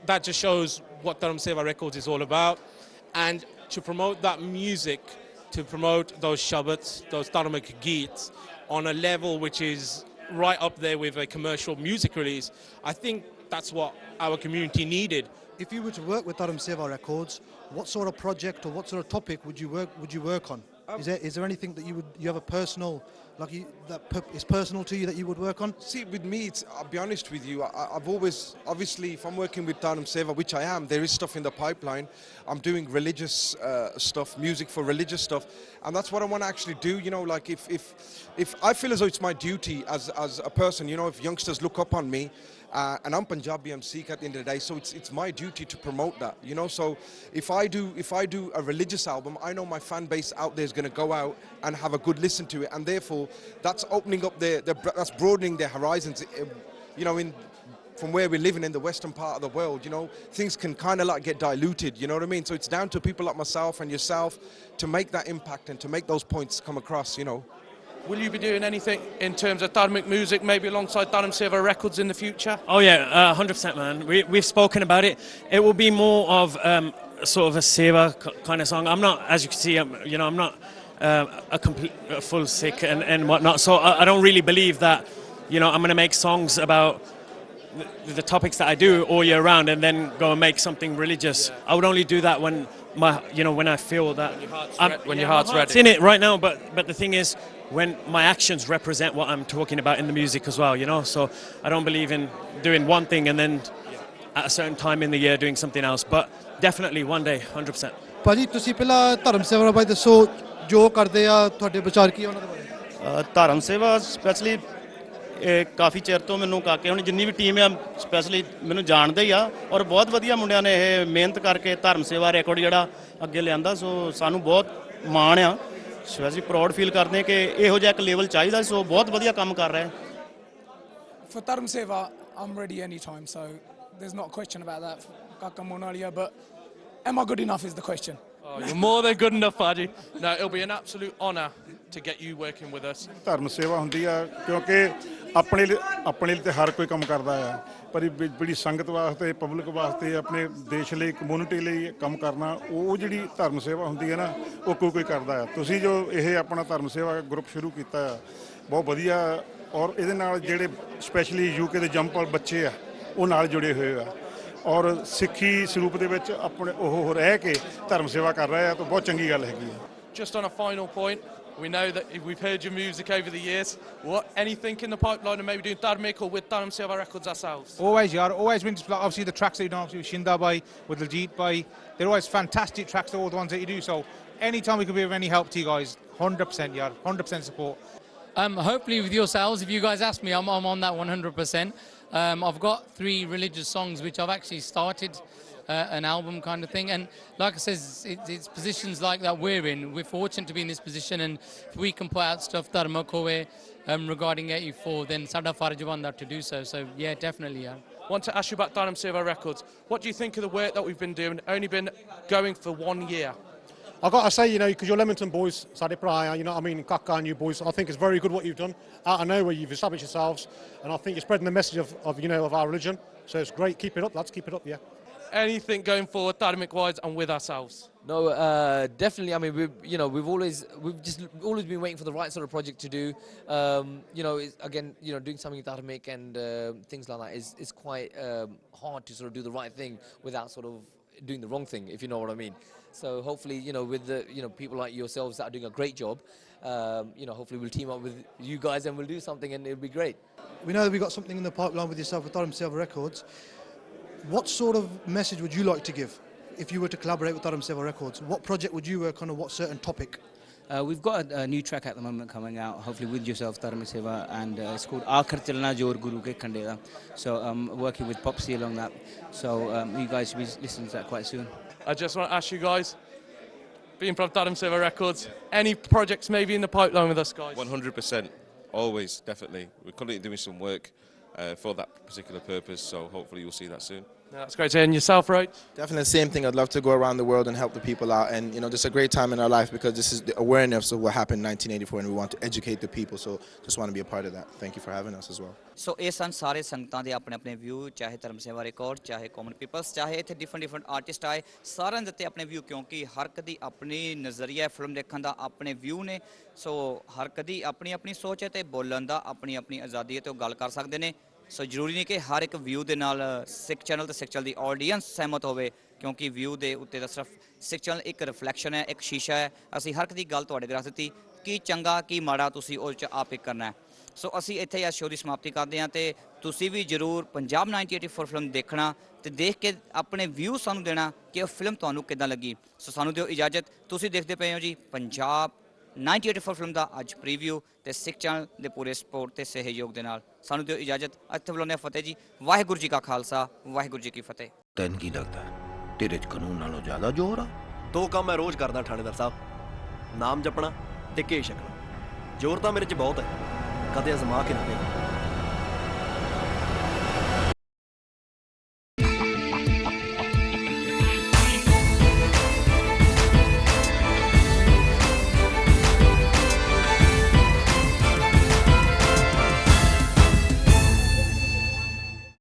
that just shows what Dharam Seva Records is all about. And to promote that music, to promote those shabbats, those dharmic geets on a level which is right up there with a commercial music release, I think that's what our community needed. If you were to work with Dharam Seva Records, what sort of project or what sort of topic would you work on? Is there anything that you have a personal, is personal to you that you would work on? See, with me, I'll be honest with you, I've always, obviously, if I'm working with Dharam Seva, which I am, there is stuff in the pipeline. I'm doing religious stuff, music for religious stuff, and that's what I want to actually do. You know, like if I feel as though it's my duty as a person, you know, if youngsters look up on me, and I'm Punjabi, I'm Sikh at the end of the day, so it's my duty to promote that, you know. So if I do a religious album, I know my fan base out there is going to go out and have a good listen to it, and therefore that's opening up that's broadening their horizons, you know, from where we're living in the western part of the world. You know, things can kind of like get diluted, you know what I mean? So it's down to people like myself and yourself to make that impact and to make those points come across, you know. Will you be doing anything in terms of dharmic music, maybe alongside Dharam Seva Records in the future? Oh yeah, 100%, man. We've spoken about it. It will be more of sort of a seva kind of song. I'm not, as you can see, I'm not a complete full Sikh and whatnot. So I don't really believe that, I'm going to make songs about the topics that I do all year round and then go and make something religious. Yeah. I would only do that when when I feel that when your heart's ready. It's in it right now, but the thing is, when my actions represent what I'm talking about in the music as well, so I don't believe in doing one thing and then at a certain time in the year doing something else, but definitely one day 100%. ਭਾਜੀ ਤੁਸੀਂ ਪਹਿਲਾਂ ਧਰਮ ਸੇਵਾ ਬਾਰੇ ਦੱਸੋ ਜੋ ਕਰਦੇ ਆ ਤੁਹਾਡੇ ਵਿਚਾਰ ਕੀ ਉਹਨਾਂ ਦੇ ਬਾਰੇ ਧਰਮ ਸੇਵਾ ਸਪੈਸ਼ਲੀ ਕਾਫੀ ਚਿਰ ਤੋਂ ਮੈਨੂੰ ਕਾਕੇ ਹੁਣ ਜਿੰਨੀ ਵੀ ਟੀਮ ਆ ਸਪੈਸ਼ਲੀ ਮੈਨੂੰ ਜਾਣਦੇ ਹੀ ਆ ਔਰ ਬਹੁਤ ਵਧੀਆ ਮੁੰਡਿਆਂ ਨੇ ਇਹ ਮਿਹਨਤ ਕਰਕੇ ਧਰਮ ਸੇਵਾ ਰੈਕਾਰਡ ਜਿਹੜਾ ਅੱਗੇ ਲਿਆਂਦਾ ਸੋ ਸਾਨੂੰ ਬਹੁਤ ਮਾਣ ਆ ਸਪੈਸ਼ਲੀ ਪ੍ਰਾਊਡ ਫੀਲ ਕਰਦੇ ਕਿ ਇਹੋ ਜਿਹਾ ਇੱਕ ਲੈਵਲ ਚਾਹੀਦਾ ਸੋ ਬਹੁਤ ਵਧੀਆ ਕੰਮ ਕਰ ਰਹੇ For Dharam Seva, I'm ready anytime, so there's not a question about that. Kaka Monalia, but am I good enough is the question. Oh, you're more than good enough, Faji. No, it'll be an absolute honour to get you working with us. ਧਰਮ ਸੇਵਾ ਹੁੰਦੀ ਆ ਕਿਉਂਕਿ ਆਪਣੇ ਲਈ ਤੇ ਹਰ ਕੋਈ ਕੰਮ ਕਰਦਾ ਆ ਪਰ ਬੜੀ ਸੰਗਤ ਵਾਸਤੇ ਪਬਲਿਕ ਵਾਸਤੇ ਆਪਣੇ ਦੇਸ਼ ਲਈ ਕਮਿਊਨਿਟੀ ਲਈ ਕੰਮ ਕਰਨਾ ਉਹ ਜਿਹੜੀ ਧਰਮ ਸੇਵਾ ਹੁੰਦੀ ਹੈ ਨਾ ਉਹ ਕੋਈ ਕਰਦਾ ਆ ਤੁਸੀਂ ਜੋ ਇਹ ਆਪਣਾ ਧਰਮ ਸੇਵਾ ਗਰੁੱਪ ਸ਼ੁਰੂ ਕੀਤਾ ਆ ਬਹੁਤ ਵਧੀਆ ਔਰ ਇਹਦੇ ਨਾਲ ਜਿਹੜੇ ਸਪੈਸ਼ਲੀ ਯੂਕੇ ਦੇ ਜੰਪਲ ਬੱਚੇ ਆ ਉਹ ਨਾਲ ਜੁੜੇ ਹੋਏ ਆ ਔਰ ਸਿੱਖੀ ਸਰੂਪ ਦੇ ਵਿੱਚ ਆਪਣੇ ਉਹ ਰਹਿ ਕੇ ਧਰਮ ਸੇਵਾ ਕਰ ਰਹੇ ਆ ਤਾਂ ਬਹੁਤ ਚੰਗੀ ਗੱਲ ਹੈਗੀ ਆ Just on a final point, we know that we've heard your music over the years. Anything in the pipeline and maybe doing Dharmic or with Dharam Seva Records ourselves? Always, yeah. Always been obviously the tracks that you do, obviously with Shinda Bhai, with Diljit Bhai. They're always fantastic tracks. They're all the ones that you do. So anytime we can be of any help to you guys, 100%, yeah, 100% support. Hopefully with yourselves, if you guys ask me, I'm on that 100%. I've got 3 religious songs which I've actually started an album kind of thing, and like I says, it's positions like that we're in. We're fortunate to be in this position, and if we can put out stuff Dharma Kowe regarding 84, then Sada Faraj Banda to do so. So yeah, definitely, yeah. Want to ask you about Dharam Seva Records. What do you think of the work that we've been doing? Only been going for 1 year. I've got to say, because you're Leamington boys, Sadi Praya, you know what I mean, Kaka and you boys, I think it's very good what you've done. Out of nowhere, you've established yourselves, and I think you're spreading the message of our religion. So it's great. Keep it up, lads. Keep it up, yeah. Anything going forward, Dharmic-wise, and with ourselves? No, definitely. I mean, we've always been waiting for the right sort of project to do. Again, doing something Dharmic and things like that is quite hard to sort of do the right thing without sort of doing the wrong thing, if you know what I mean. So hopefully, with the people like yourselves that are doing a great job, hopefully we'll team up with you guys and we'll do something and it'll be great. We know that we've got something in the pipeline with yourself with Dharam Seva Records. What sort of message would you like to give if you were to collaborate with Dharam Seva Records? What project would you work on, or what certain topic? We've got a new track at the moment coming out, hopefully with yourself, Dharam Seva, and it's called Aakhir Chalna Jor Guru Ke Khande Da. So I'm working with Popsy along that. So you guys should be listening to that quite soon. I just want to ask you guys, being from Dharam Seva Records, any projects maybe in the pipeline with us, guys? 100%, always, definitely. We're currently doing some work for that particular purpose, so hopefully you'll see that soon. Yeah, that's great to hear. And yourself, right? Definitely the same thing. I'd love to go around the world and help the people out, and just a great time in our life because this is the awareness of what happened in 1984, and we want to educate the people. So just want to be a part of that. Thank you for having us as well. So ਇਹ ਸਨ ਸਾਰੇ ਸੰਗਤਾਂ ਦੇ ਆਪਣੇ ਆਪਣੇ view, ਚਾਹੇ ਧਰਮ ਸੇਵਾ record, ਚਾਹੇ ਕਾਮਨ ਪੀਪਲਸ, ਚਾਹੇ ਇੱਥੇ ਡਿਫਰੈਂਟ ਆਰਟਿਸਟ ਆਏ, ਸਾਰਿਆਂ ਦੇ ਦਿੱਤੇ ਆਪਣੇ ਵਿਊ ਕਿਉਂਕਿ ਹਰ ਕਦੀ ਆਪਣੀ ਨਜ਼ਰੀਆ ਫਿਲਮ ਦੇਖਣ ਦਾ ਆਪਣੇ ਵਿਊ ਨੇ। ਸੋ ਹਰ ਕਦੀ ਆਪਣੀ ਆਪਣੀ ਸੋਚ ਹੈ ਤੇ ਬੋਲਣ ਦਾ ਆਪਣੀ ਆਪਣੀ ਆਜ਼ਾਦੀ ਹੈ ਤੇ ਉਹ ਗੱਲ ਕਰ ਸਕਦੇ ਨੇ। ਸੋ ਜ਼ਰੂਰੀ ਨਹੀਂ ਕਿ ਹਰ ਇੱਕ ਵਿਊ ਦੇ ਨਾਲ ਸਿੱਖ ਚੈਨਲ ਤੇ ਸਿੱਖ ਚੈਨਲ ਦੀ ਆਡੀਅנס ਸਹਿਮਤ ਹੋਵੇ, ਕਿਉਂਕਿ ਵਿਊ ਦੇ ਉੱਤੇ ਤਾਂ ਸਿਰਫ ਸਿੱਖ ਚੈਨਲ ਇੱਕ ਰਿਫਲੈਕਸ਼ਨ ਹੈ, ਇੱਕ ਸ਼ੀਸ਼ਾ ਹੈ। ਅਸੀਂ ਹਰ ਇੱਕ ਦੀ ਗੱਲ ਤੁਹਾਡੇ ਅੱਗੇ ਰੱਖ ਦਿੱਤੀ, ਕੀ ਚੰਗਾ ਕੀ ਮਾੜਾ ਤੁਸੀਂ ਉਹ 'ਚ ਆਪ ਪਿਕ ਕਰਨਾ ਹੈ। ਸੋ ਅਸੀਂ ਇੱਥੇ ਇਸ ਸ਼ੋਅ ਦੀ ਸਮਾਪਤੀ ਕਰਦੇ ਹਾਂ, ਤੇ ਤੁਸੀਂ ਵੀ ਜ਼ਰੂਰ ਪੰਜਾਬ 1984 ਫਿਲਮ ਦੇਖਣਾ ਤੇ ਦੇਖ ਕੇ ਆਪਣੇ ਵਿਊ ਸਾਨੂੰ ਦੇਣਾ ਕਿ ਉਹ ਫਿਲਮ ਤੁਹਾਨੂੰ ਕਿੱਦਾਂ ਲੱਗੀ। ਸੋ ਸਾਨੂੰ ਦਿਓ ਇਜਾਜ਼ਤ। ਤੁਸੀਂ ਦੇਖਦੇ ਪਏ ਹੋ ਜੀ ਪੰਜਾਬ 1984 ਫਿਲਮ ਦਾ ਅੱਜ ਪ੍ਰੀਵਿਊ, ਤੇ ਸਿੱਖ ਚੈਨਲ ਦੇ ਪੂਰੇ ਸਪੋਰਟ ਤੇ ਸਹਿਯੋਗ ਦੇ ਨਾਲ। ਸਾਨੂੰ ਦਿਓ ਇਜਾਜ਼ਤ। ਇੱਥੇ ਬੁਲਾਉਂਦੇ ਹਾਂ ਫਤਿਹ ਜੀ। ਵਾਹਿਗੁਰੂ ਜੀ ਕਾ ਖਾਲਸਾ, ਵਾਹਿਗੁਰੂ ਜੀ ਕੀ ਫਤਿਹ। ਤੈਨੂੰ ਕੀ ਲੱਗਦਾ ਤੇਰੇ 'ਚ ਕਾਨੂੰਨ ਨਾਲੋਂ ਜ਼ਿਆਦਾ ਜ਼ੋਰ ਆ? 2 ਕੰਮ ਮੈਂ ਰੋਜ਼ ਕਰਦਾ ਥਾਣੇਦਾਰ ਸਾਹਿਬ, ਨਾਮ ਜਪਣਾ ਤੇ ਘੇ ਛਕਣਾ। ਜ਼ੋਰ ਤਾਂ ਮੇਰੇ 'ਚ ਬਹੁਤ ਹੈ, ਕਦੇ ਅਜ਼ਮਾ ਕੇ ਨਾ ਦੇਖ।